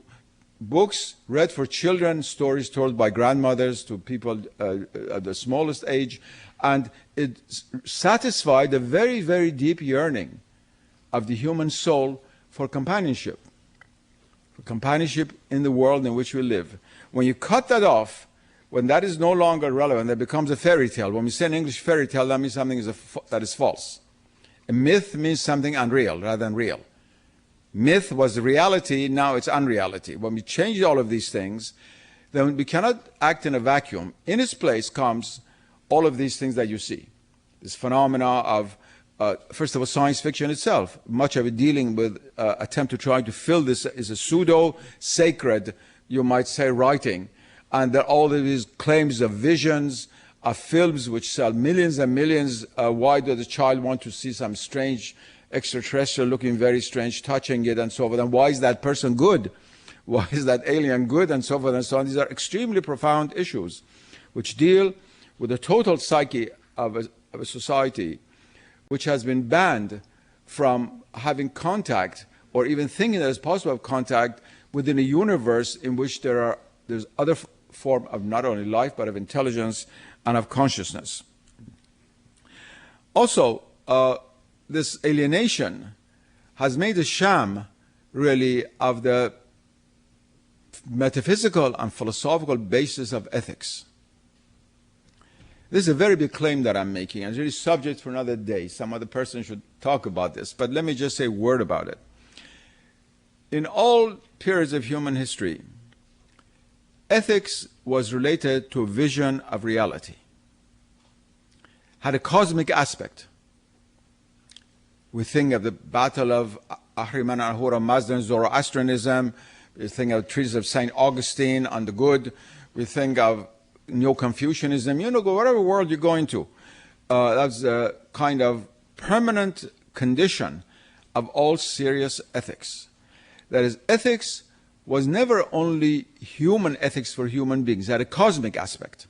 books read for children, stories told by grandmothers to people at the smallest age, and it satisfied a very, very deep yearning of the human soul for companionship in the world in which we live. When you cut that off, when that is no longer relevant, that becomes a fairy tale. When we say in English fairy tale, that means something that is false. A myth means something unreal rather than real. Myth was reality, now it's unreality. When we change all of these things, then we cannot act in a vacuum. In its place comes all of these things that you see. This phenomena of, first of all, science fiction itself, much of it dealing with attempt to try to fill this is a pseudo-sacred, you might say, writing. And there are all of these claims of visions, of films which sell millions and millions. Why does a child want to see some strange extraterrestrial looking very strange, touching it and so forth? And why is that person good? Why is that alien good? And so forth and so on. These are extremely profound issues which deal with the total psyche of a society which has been banned from having contact or even thinking that it's possible to have contact within a universe in which there's other form of not only life but of intelligence and of consciousness. Also, this alienation has made a sham, really, of the metaphysical and philosophical basis of ethics. This is a very big claim that I'm making, and it's really subject for another day. Some other person should talk about this, but let me just say a word about it. In all periods of human history, ethics was related to a vision of reality, had a cosmic aspect. We think of the Battle of Ahriman and Ahura Mazda, Zoroastrianism. We think of the treatise of St. Augustine on the good. We think of Neo-Confucianism. You know, whatever world you go into, that's a kind of permanent condition of all serious ethics. That is, ethics was never only human ethics for human beings. It had a cosmic aspect.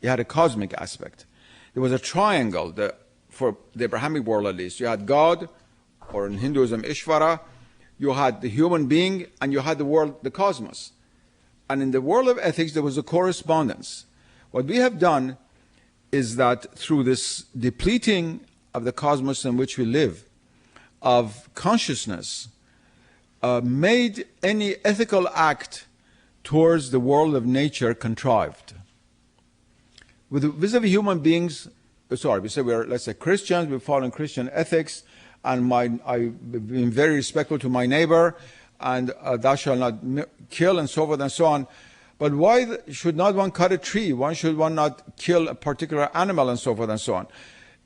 It had a cosmic aspect. There was a triangle, for the Abrahamic world at least. You had God, or in Hinduism, Ishvara. You had the human being, and you had the world, the cosmos. And in the world of ethics, there was a correspondence. What we have done is that through this depleting of the cosmos in which we live, of consciousness, made any ethical act towards the world of nature contrived. Vis-a-vis human beings, we say we're, let's say, Christians, we follow Christian ethics, and I've been very respectful to my neighbor, and thou shalt not kill, and so forth and so on. But why should not one cut a tree? Why should one not kill a particular animal, and so forth and so on?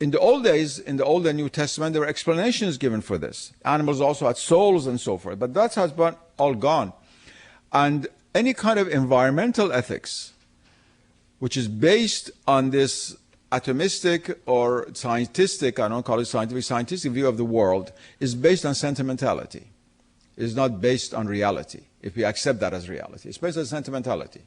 In the old days, in the Old and New Testament, there were explanations given for this. Animals also had souls and so forth, but that has been all gone. And any kind of environmental ethics, which is based on this atomistic or scientistic, I don't call it scientific view of the world, is based on sentimentality. It is not based on reality, if we accept that as reality. It's based on sentimentality.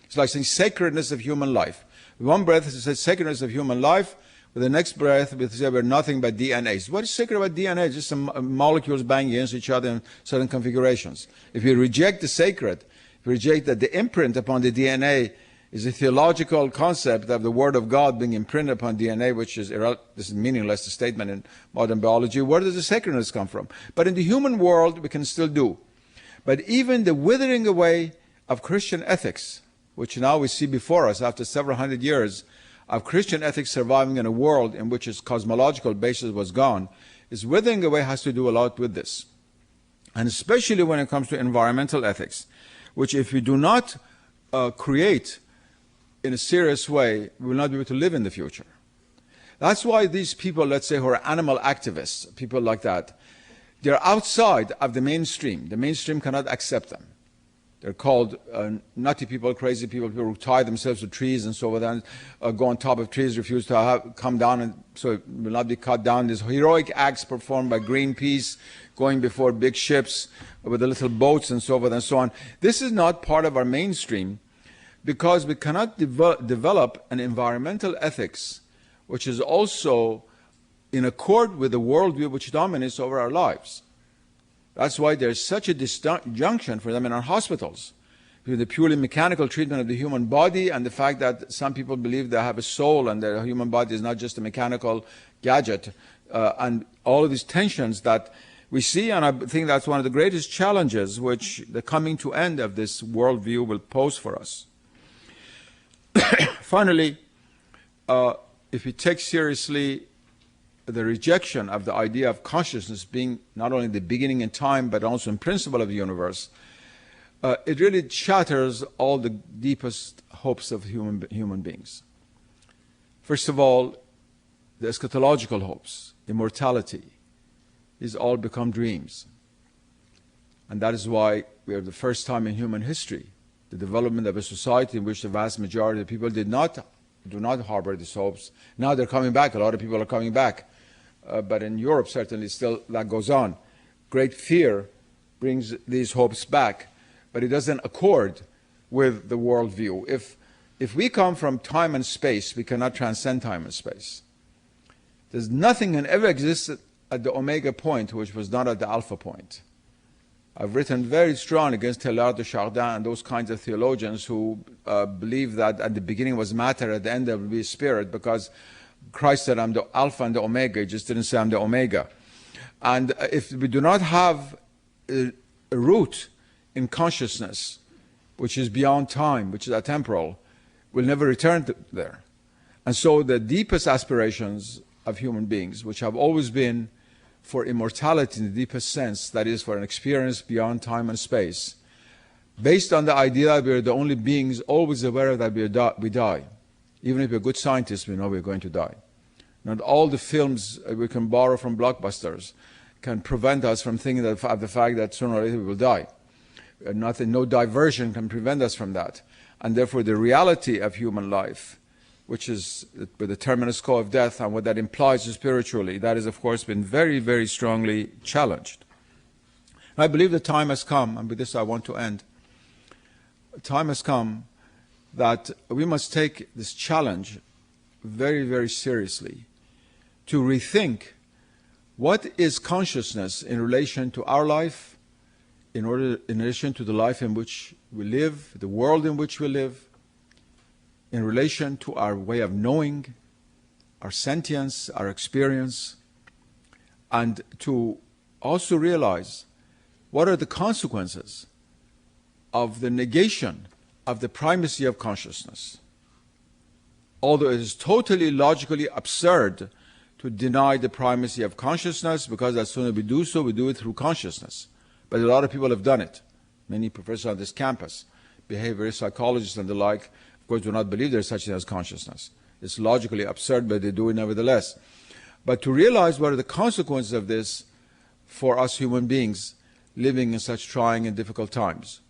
It's like saying sacredness of human life. With one breath, it says sacredness of human life. With the next breath, we say we're nothing but DNA. What is sacred about DNA? It's just some molecules banging against each other in certain configurations. If you reject the sacred, if you reject that the imprint upon the DNA is a theological concept of the Word of God being imprinted upon DNA, which is this is meaningless, a statement in modern biology. Where does the sacredness come from? But in the human world, we can still do. But even the withering away of Christian ethics, which now we see before us after several hundred years of Christian ethics surviving in a world in which its cosmological basis was gone, is withering away has to do a lot with this. And especially when it comes to environmental ethics, which if we do not create in a serious way, we will not be able to live in the future. That's why these people, let's say, who are animal activists, people like that, they're outside of the mainstream. The mainstream cannot accept them. They're called nutty people, crazy people, people who tie themselves to trees and so on, go on top of trees, refuse to come down, and so it will not be cut down. These heroic acts performed by Greenpeace, going before big ships with the little boats and so forth and so on. This is not part of our mainstream because we cannot develop an environmental ethics which is also in accord with the worldview which dominates over our lives. That's why there's such a disjunction for them in our hospitals, between the purely mechanical treatment of the human body and the fact that some people believe they have a soul and their human body is not just a mechanical gadget, and all of these tensions that we see. And I think that's one of the greatest challenges which the coming to end of this worldview will pose for us. Finally, if we take seriously the rejection of the idea of consciousness being not only the beginning in time but also in principle of the universe, it really shatters all the deepest hopes of human beings. First of all, the eschatological hopes, immortality, these all become dreams. And that is why we are the first time in human history, the development of a society in which the vast majority of people do not harbor these hopes. Now they're coming back. A lot of people are coming back. But in Europe, certainly, still that goes on. Great fear brings these hopes back, but it doesn't accord with the worldview. If we come from time and space, we cannot transcend time and space. There's nothing that ever existed at the omega point which was not at the alpha point. I've written very strong against Teilhard de Chardin and those kinds of theologians who believe that at the beginning was matter, at the end there will be a spirit, because Christ said, I'm the Alpha and the Omega. He just didn't say I'm the Omega. And if we do not have a root in consciousness, which is beyond time, which is atemporal, we'll never return to there. And so the deepest aspirations of human beings, which have always been for immortality in the deepest sense, that is, for an experience beyond time and space, based on the idea that we are the only beings always aware that we die. Even if we're good scientists, we know we're going to die. Not all the films we can borrow from blockbusters can prevent us from thinking of the fact that sooner or later we will die. No diversion can prevent us from that. And therefore the reality of human life, which is with the terminus quo of death and what that implies spiritually, that has, of course, been very, very strongly challenged. I believe the time has come, and with this I want to end. The time has come that we must take this challenge very, very seriously, to rethink what is consciousness in relation to our life, in addition to the life in which we live, the world in which we live, in relation to our way of knowing, our sentience, our experience, and to also realize what are the consequences of the negation of the primacy of consciousness. Although it is totally logically absurd to deny the primacy of consciousness, because as soon as we do so, we do it through consciousness. But a lot of people have done it. Many professors on this campus, behavioral psychologists and the like, of course, do not believe there is such thing as consciousness. It's logically absurd, but they do it nevertheless. But to realize what are the consequences of this for us human beings living in such trying and difficult times.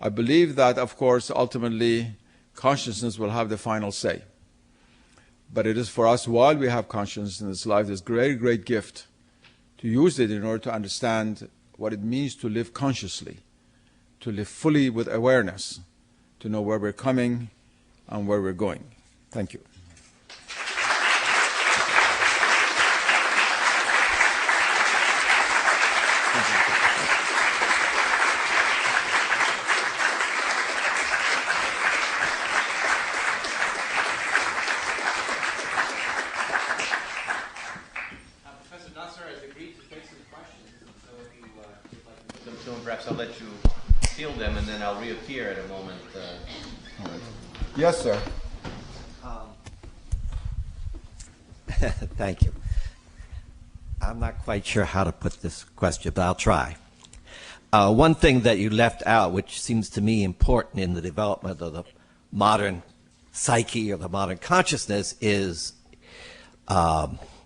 I believe that, of course, ultimately, consciousness will have the final say. But it is for us, while we have consciousness in this life, this great, great gift to use it in order to understand what it means to live consciously, to live fully with awareness, to know where we're coming and where we're going. Thank you. Professor Nasr has agreed to take some questions, so if you would like to put them to him, perhaps I'll let you field them, and then I'll reappear at a moment. Yes, sir. Thank you. I'm not quite sure how to put this question, but I'll try. One thing that you left out, which seems to me important in the development of the modern psyche or the modern consciousness, is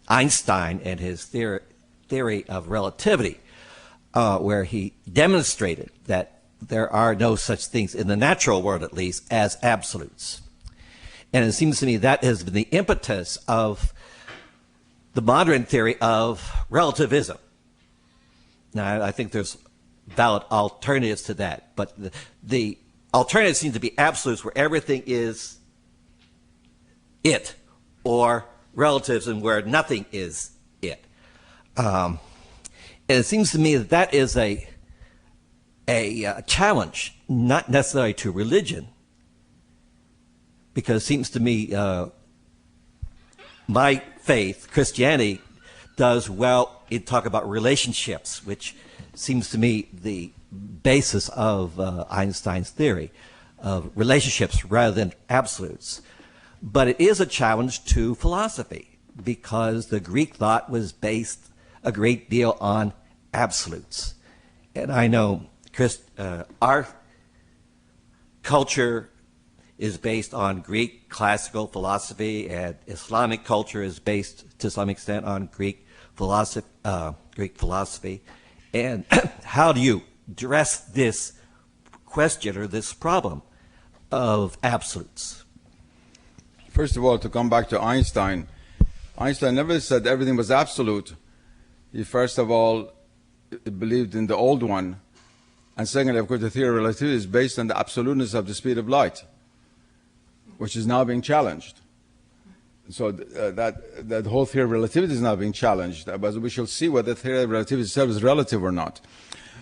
Einstein and his theory of relativity, where he demonstrated that there are no such things, in the natural world at least, as absolutes. And it seems to me that has been the impetus of the modern theory of relativism. Now, I think there's valid alternatives to that, but the alternatives seem to be absolutes where everything is it, or relativism where nothing is it. And it seems to me that that is a challenge, not necessarily to religion, because it seems to me my faith, Christianity, does well in talk about relationships, which seems to me the basis of Einstein's theory of relationships rather than absolutes. But it is a challenge to philosophy, because the Greek thought was based a great deal on absolutes. And I know our culture is based on Greek classical philosophy, and Islamic culture is based to some extent on Greek philosophy. And how do you address this question or this problem of absolutes? First of all, to come back to Einstein, Einstein never said everything was absolute. He first of all believed in the old one, and secondly, of course, the theory of relativity is based on the absoluteness of the speed of light, which is now being challenged. So that whole theory of relativity is now being challenged. But we shall see whether the theory of relativity itself is relative or not.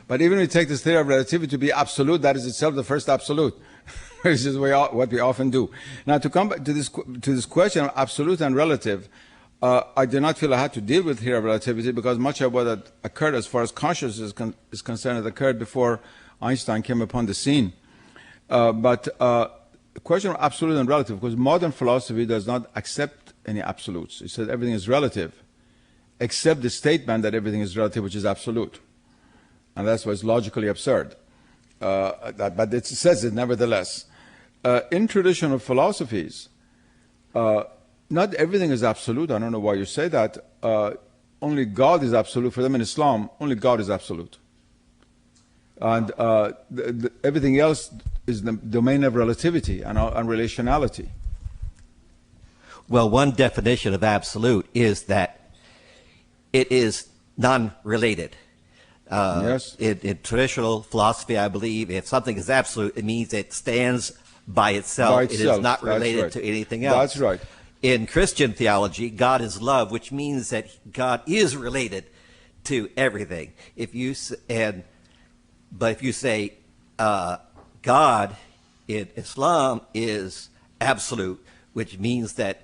But even if we take this theory of relativity to be absolute, that is itself the first absolute, which is what we often do. Now, to come back to this question of absolute and relative, I do not feel I had to deal with theory of relativity, because much of what had occurred as far as consciousness is concerned had occurred before Einstein came upon the scene. The question of absolute and relative, because modern philosophy does not accept any absolutes. It says everything is relative, except the statement that everything is relative, which is absolute. And that's why it's logically absurd. But it says it nevertheless. In traditional philosophies, not everything is absolute. I don't know why you say that. Only God is absolute. For them in Islam, only God is absolute. And everything else is the domain of relativity and relationality. Well, one definition of absolute is that it is non-related. Yes. In traditional philosophy, I believe, if something is absolute, it means it stands by itself. It is not related to anything else. That's right. In Christian theology, God is love, which means that God is related to everything. But if you say God in Islam is absolute, which means that,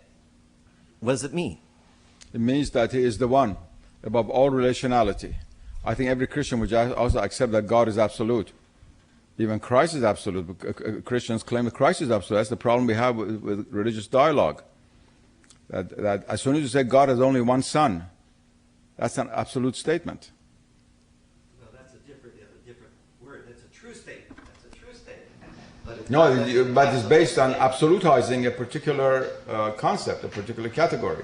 what does it mean? It means that He is the one above all relationality. I think every Christian would also accept that God is absolute. Even Christ is absolute. Christians claim that Christ is absolute. That's the problem we have with religious dialogue. That as soon as you say God has only one Son, that's an absolute statement. Well, that's a different word. That's a true statement. That's a true statement. But it's based on absolutizing a particular concept, a particular category.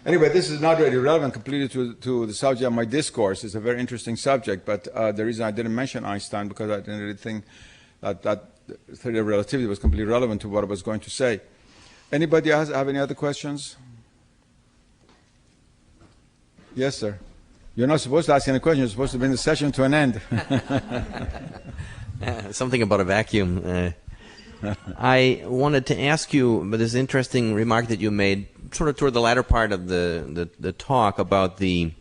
Anyway, this is not really relevant completely to the subject of my discourse. It's a very interesting subject, but the reason I didn't mention Einstein because I didn't really think that theory of relativity was completely relevant to what I was going to say. Anybody else have any other questions? Yes, sir. You're not supposed to ask any questions. You're supposed to bring the session to an end. Something about a vacuum. I wanted to ask you about this interesting remark that you made sort of toward the latter part of the talk about the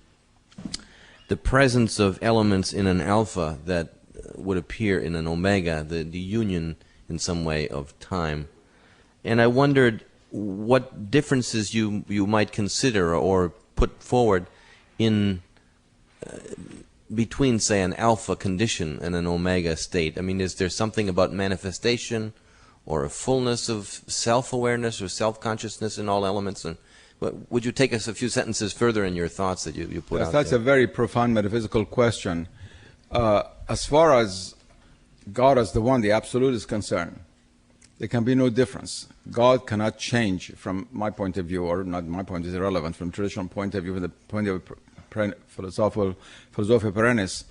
presence of elements in an alpha that would appear in an omega, the union in some way of time. And I wondered what differences you might consider or put forward in between, say, an alpha condition and an omega state. I mean, is there something about manifestation or a fullness of self-awareness or self-consciousness in all elements? And would you take us a few sentences further in your thoughts that you put out That's there? a very profound metaphysical question. As far as God as the one, the absolute is concerned, there can be no difference. God cannot change from my point of view, or not my point is irrelevant, from traditional point of view, from the point of view Philosophia Perennis,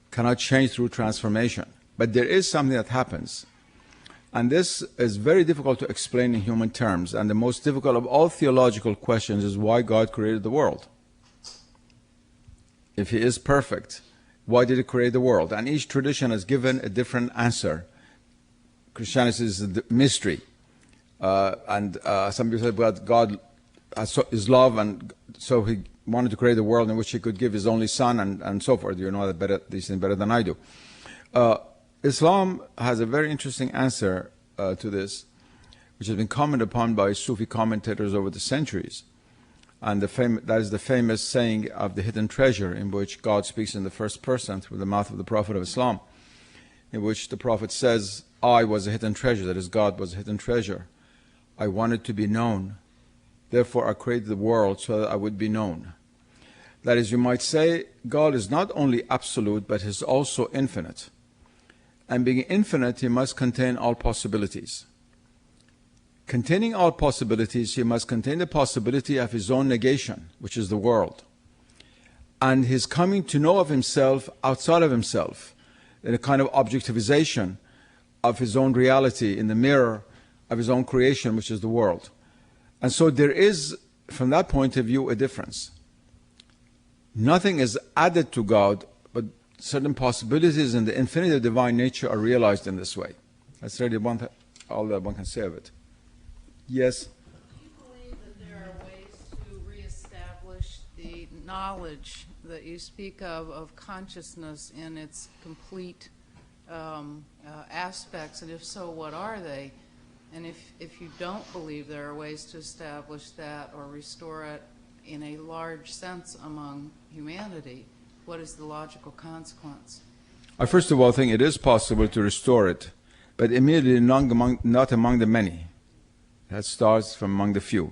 cannot change through transformation. But there is something that happens. And this is very difficult to explain in human terms. And the most difficult of all theological questions is why God created the world. If He is perfect, why did He create the world? And each tradition has given a different answer. Christianity is a mystery. And some people say, well, God is love, and so He wanted to create a world in which He could give His only Son, and so forth. You know these things better than I do. Islam has a very interesting answer to this, which has been commented upon by Sufi commentators over the centuries. And that is the famous saying of the hidden treasure, in which God speaks in the first person through the mouth of the Prophet of Islam, in which the Prophet says, I was a hidden treasure, that is, God was a hidden treasure. I wanted to be known. Therefore, I created the world so that I would be known. That is, you might say, God is not only absolute, but He is also infinite. And being infinite, He must contain all possibilities. Containing all possibilities, He must contain the possibility of His own negation, which is the world. And His coming to know of Himself outside of Himself, in a kind of objectivization of His own reality in the mirror of His own creation, which is the world. And so there is, from that point of view, a difference. Nothing is added to God, but certain possibilities in the infinity of divine nature are realized in this way. That's really all that one can say of it. Yes? Do you believe that there are ways to reestablish the knowledge that you speak of consciousness in its complete aspects, and if so, what are they? And if you don't believe there are ways to establish that or restore it in a large sense among humanity, what is the logical consequence? I first of all think it is possible to restore it, but immediately not among the many. That starts from among the few.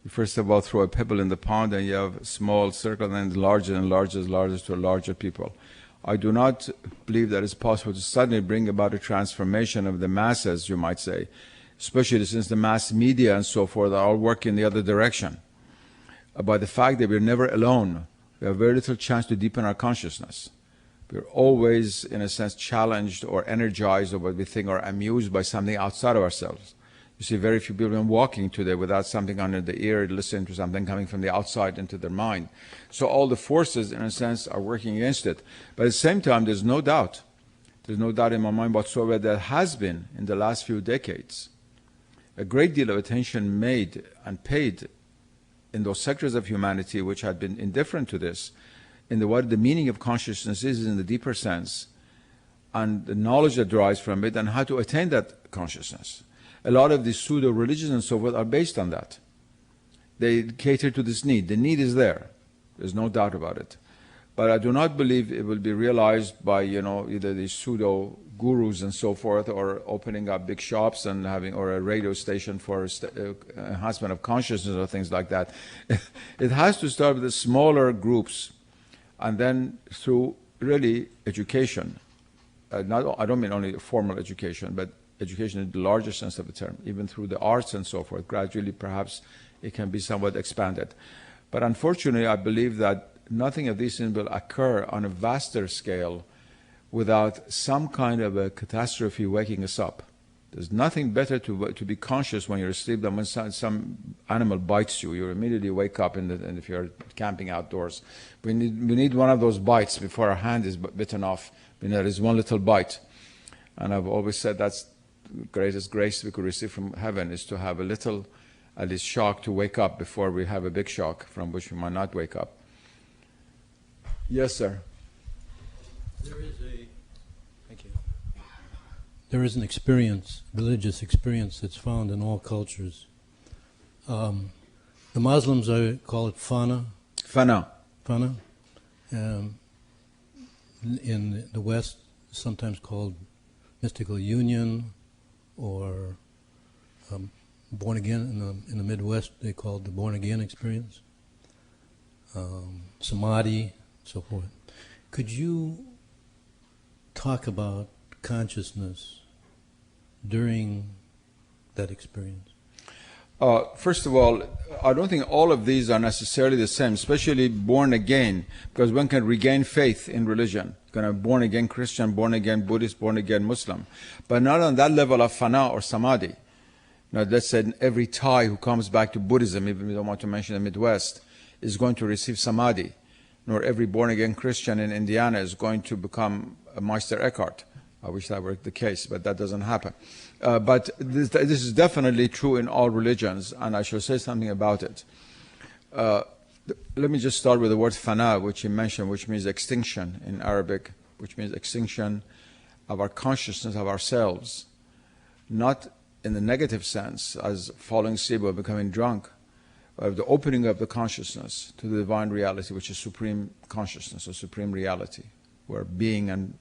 You first of all throw a pebble in the pond and you have a small circle, and then larger and larger and larger to a larger people. I do not believe that it's possible to suddenly bring about a transformation of the masses, you might say, especially since the mass media and so forth are all working in the other direction. By the fact that we're never alone, we have very little chance to deepen our consciousness. We're always, in a sense, challenged or energized or what we think are amused by something outside of ourselves. You see very few people walking today without something under the ear, listening to something coming from the outside into their mind. So all the forces, in a sense, are working against it. But at the same time, there's no doubt in my mind whatsoever, there has been, in the last few decades, a great deal of attention made and paid in those sectors of humanity which had been indifferent to this, in what the meaning of consciousness is in the deeper sense, and the knowledge that derives from it and how to attain that consciousness. A lot of these pseudo-religions and so forth are based on that. They cater to this need. The need is there. There's no doubt about it. But I do not believe it will be realized by, either these pseudo-gurus and so forth, or opening up big shops and having, or a radio station for enhancement of consciousness or things like that. It has to start with the smaller groups, and then through really education. I don't mean only formal education, but education in the larger sense of the term, even through the arts and so forth. Gradually, perhaps, it can be somewhat expanded. But unfortunately, I believe that nothing of these things will occur on a vaster scale without some kind of a catastrophe waking us up. There's nothing better to be conscious when you're asleep than when some animal bites you. You immediately wake up, and if you're camping outdoors. We need one of those bites before our hand is bitten off. There is one little bite. And I've always said that's the greatest grace we could receive from heaven, is to have a little, at least, shock to wake up before we have a big shock from which we might not wake up. Yes, sir. There is an experience, religious experience, that's found in all cultures. The Muslims call it fana. Fana. Fana. In the West, sometimes called mystical union, or born again. In the Midwest, they call it the born again experience. Samadhi, so forth. Could you talk about consciousness during that experience? First of all, I don't think all of these are necessarily the same, especially born again, because one can regain faith in religion. You can have born again Christian, born again Buddhist, born again Muslim, but not on that level of fana or samadhi. Now, let's say every Thai who comes back to Buddhism, even if we don't want to mention the Midwest, is going to receive samadhi. Nor every born again Christian in Indiana is going to become a Meister Eckhart. I wish that were the case, but that doesn't happen. But this is definitely true in all religions, and I shall say something about it. Let me just start with the word fana, which you mentioned, which means extinction in Arabic, which means extinction of our consciousness of ourselves. Not in the negative sense, as falling asleep or becoming drunk, but the opening of the consciousness to the divine reality, which is supreme consciousness or supreme reality, where being and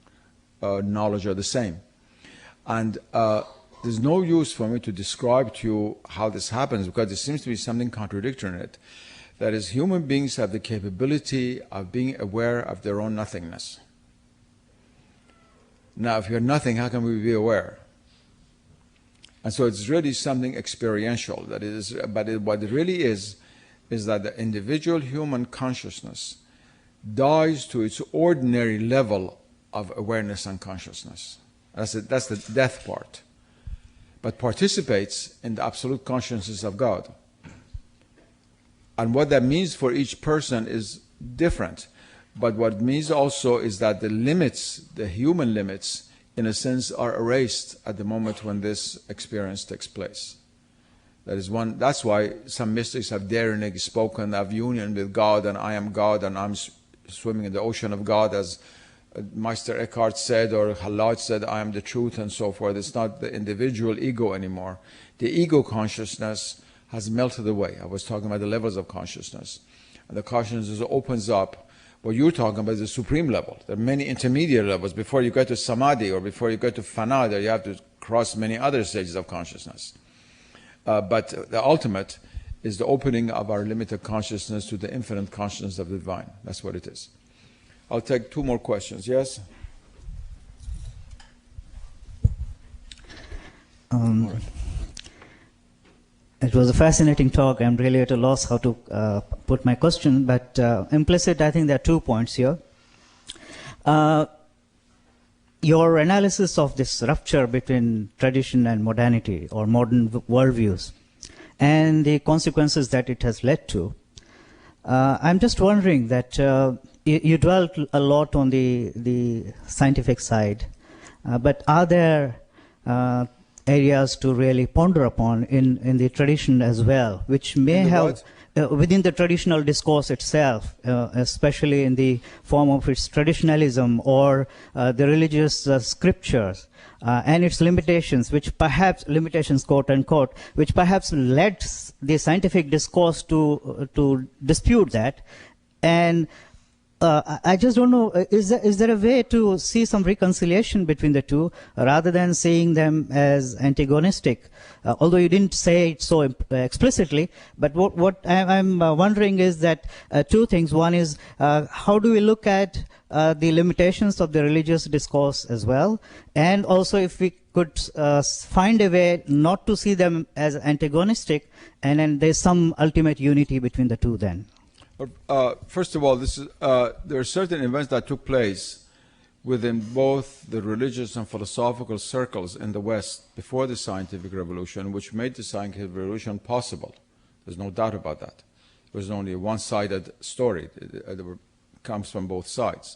knowledge are the same. And there's no use for me to describe to you how this happens, because there seems to be something contradictory in it. That is, human beings have the capability of being aware of their own nothingness. Now, if you're nothing, how can we be aware? And so it's really something experiential. That is, but what it really is that the individual human consciousness dies to its ordinary level of awareness and consciousness. That's the death part. But participates in the absolute consciousness of God. And what that means for each person is different. But what it means also is that the limits, the human limits, in a sense, are erased at the moment when this experience takes place. That's why some mystics have daringly spoken of union with God, and I am God, and I'm swimming in the ocean of God, as Meister Eckhart said, or Halaj said, I am the truth, and so forth. It's not the individual ego anymore. The ego consciousness has melted away. I was talking about the levels of consciousness. And the consciousness opens up. What you're talking about is the supreme level. There are many intermediate levels. Before you get to samadhi or before you get to fana, you have to cross many other stages of consciousness. But the ultimate is the opening of our limited consciousness to the infinite consciousness of the divine. That's what it is. I'll take two more questions. Yes? It was a fascinating talk. I'm really at a loss how to put my question, but implicit, I think there are 2 points here. Your analysis of this rupture between tradition and modernity, or modern worldviews, and the consequences that it has led to. I'm just wondering that you dwelt a lot on the scientific side, but are there areas to really ponder upon in the tradition as well, which may have within the traditional discourse itself, especially in the form of its traditionalism or the religious scriptures and its limitations, which perhaps, limitations quote unquote, which perhaps led the scientific discourse to dispute that. And I just don't know, is there a way to see some reconciliation between the two rather than seeing them as antagonistic? Although you didn't say it so explicitly, but what I'm wondering is that two things. One is, how do we look at the limitations of the religious discourse as well? And also if we could find a way not to see them as antagonistic, and then there's some ultimate unity between the two then. First of all, there are certain events that took place within both the religious and philosophical circles in the West before the scientific revolution, which made the scientific revolution possible. There's no doubt about that. It was only a one-sided story. It comes from both sides.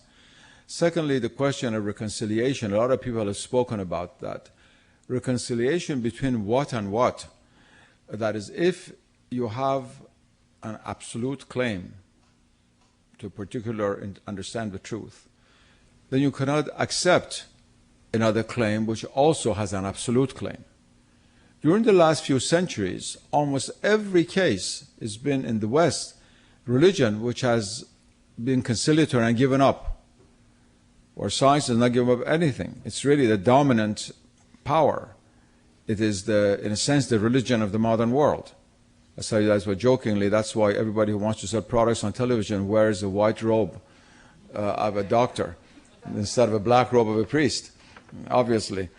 Secondly, the question of reconciliation. A lot of people have spoken about that. Reconciliation between what and what? That is, if you have an absolute claim to particular understand the truth, then you cannot accept another claim which also has an absolute claim. During the last few centuries, almost every case has been in the West, religion which has been conciliatory and given up, or science has not given up anything. It's really the dominant power. It is, in a sense, the religion of the modern world. I say that jokingly. That's why everybody who wants to sell products on television wears a white robe of a doctor instead of a black robe of a priest, obviously.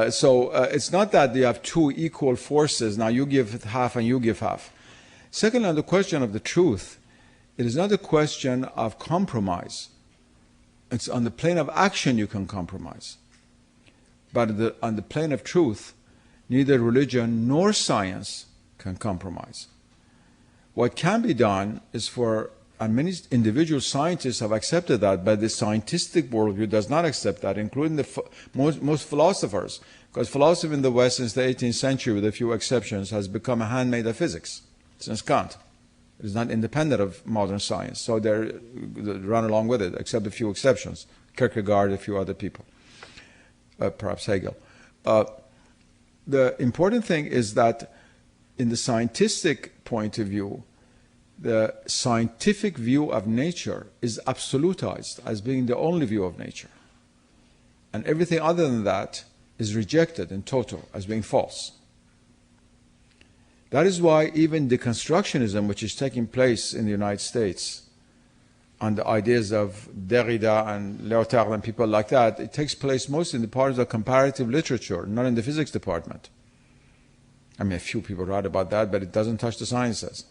So it's not that you have two equal forces. Now you give half and you give half. Secondly, on the question of the truth, it is not a question of compromise. It's on the plane of action you can compromise. But on the plane of truth, neither religion nor science can compromise. What can be done is and many individual scientists have accepted that, but the scientific worldview does not accept that, including most philosophers, because philosophy in the West since the 18th century, with a few exceptions, has become a handmaid of physics since Kant. It is not independent of modern science, so they run along with it, except a few exceptions, Kierkegaard, a few other people, perhaps Hegel. The important thing is that in the scientific point of view, the scientific view of nature is absolutized as being the only view of nature. And everything other than that is rejected in total as being false. That is why even deconstructionism, which is taking place in the United States, on the ideas of Derrida and Lyotard and people like that, it takes place mostly in the part of the comparative literature, not in the physics department. I mean, a few people write about that, but it doesn't touch the sciences.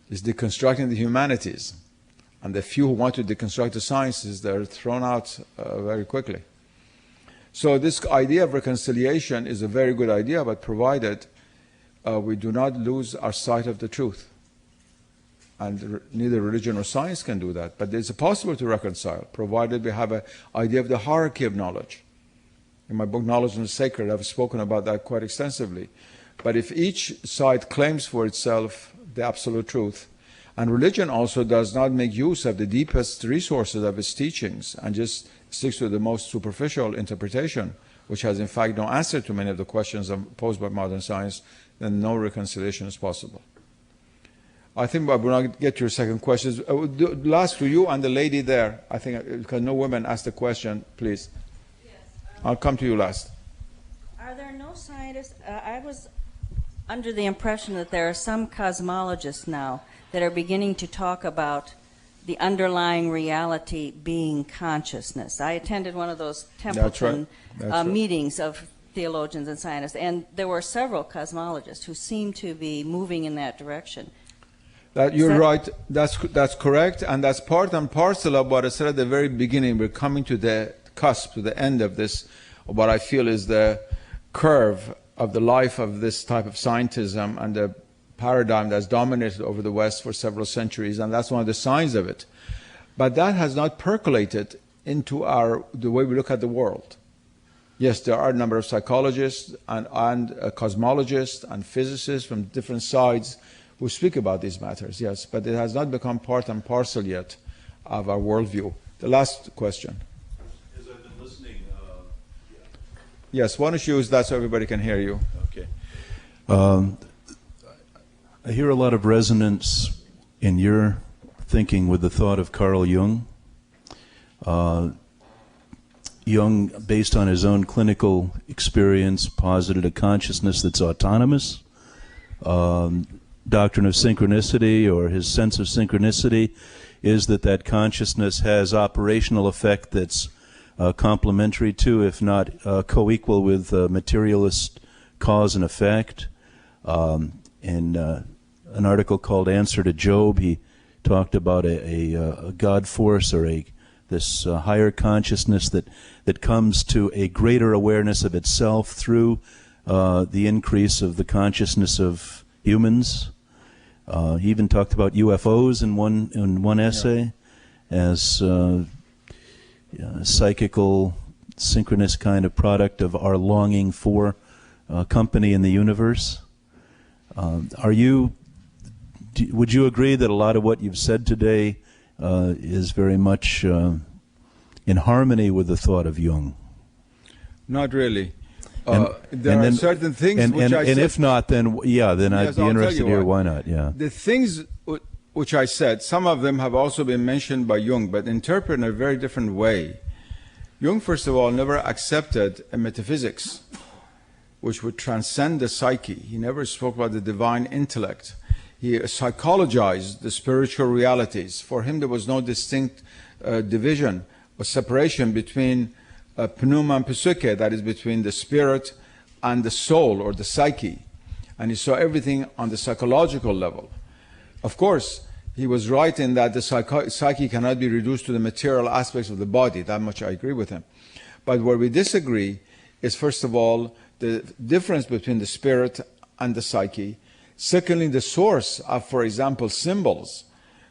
It's deconstructing the humanities. And the few who want to deconstruct the sciences, they're thrown out very quickly. So this idea of reconciliation is a very good idea, but provided we do not lose our sight of the truth. And neither religion or science can do that. But it's possible to reconcile, provided we have an idea of the hierarchy of knowledge. In my book, Knowledge and the Sacred, I've spoken about that quite extensively. But if each side claims for itself the absolute truth, and religion also does not make use of the deepest resources of its teachings and just sticks to the most superficial interpretation, which has in fact no answer to many of the questions posed by modern science, then no reconciliation is possible. I think I will not get to your second question. Last to you and the lady there. I think because no women asked the question, please. Yes, I'll come to you last. Are there no scientists? I was under the impression that there are some cosmologists now that are beginning to talk about the underlying reality being consciousness. I attended one of those Templeton meetings of theologians and scientists, and there were several cosmologists who seemed to be moving in that direction. You're right. That's correct, and that's part and parcel of what I said at the very beginning. We're coming to the cusp, to the end of this, of what I feel is the curve of the life of this type of scientism and the paradigm that's dominated over the West for several centuries, and that's one of the signs of it. But that has not percolated into the way we look at the world. Yes, there are a number of psychologists and cosmologists and physicists from different sides who speak about these matters, yes, but it has not become part and parcel yet of our worldview. The last question. As I've been listening, Yes, why don't you use that so everybody can hear you? okay. I hear a lot of resonance in your thinking with the thought of Carl Jung. Jung, based on his own clinical experience, posited a consciousness that's autonomous. Doctrine of synchronicity, or his sense of synchronicity, is that consciousness has operational effect that's complementary to, if not co-equal with, materialist cause and effect. In an article called Answer to Job, he talked about a God force, or this higher consciousness that comes to a greater awareness of itself through the increase of the consciousness of humans. He even talked about UFOs in one essay as a psychical, synchronous kind of product of our longing for company in the universe. Would you agree that a lot of what you've said today is very much in harmony with the thought of Jung? Not really. There are certain things which I said. And if not, then I'd be interested to hear why not. Yeah. The things which I said, some of them have also been mentioned by Jung, but interpreted in a very different way. Jung, first of all, never accepted a metaphysics which would transcend the psyche. He never spoke about the divine intellect. He psychologized the spiritual realities. For him, there was no distinct division or separation between pneuma and psyche, that is between the spirit and the soul or the psyche. And he saw everything on the psychological level. Of course, he was right in that the psyche cannot be reduced to the material aspects of the body. That much I agree with him. But where we disagree is, first of all, the difference between the spirit and the psyche. Secondly, the source of, for example, symbols,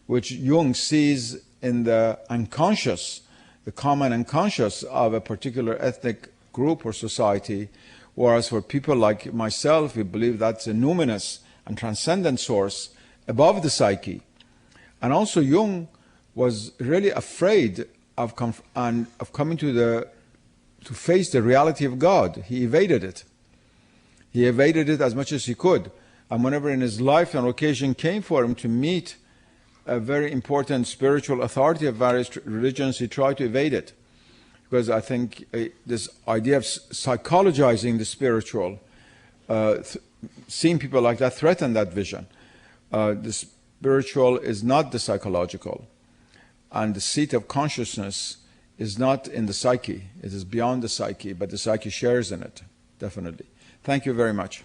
which Jung sees in the unconscious, the common unconscious of a particular ethnic group or society, whereas for people like myself, we believe that's a numinous and transcendent source above the psyche. And also Jung was really afraid of coming to face the reality of God. He evaded it. He evaded it as much as he could. And whenever in his life an occasion came for him to meet a very important spiritual authority of various religions, he tried to evade it. Because I think this idea of psychologizing the spiritual, seeing people like that threaten that vision. The spiritual is not the psychological. And the seat of consciousness is not in the psyche. It is beyond the psyche, but the psyche shares in it, definitely. Thank you very much.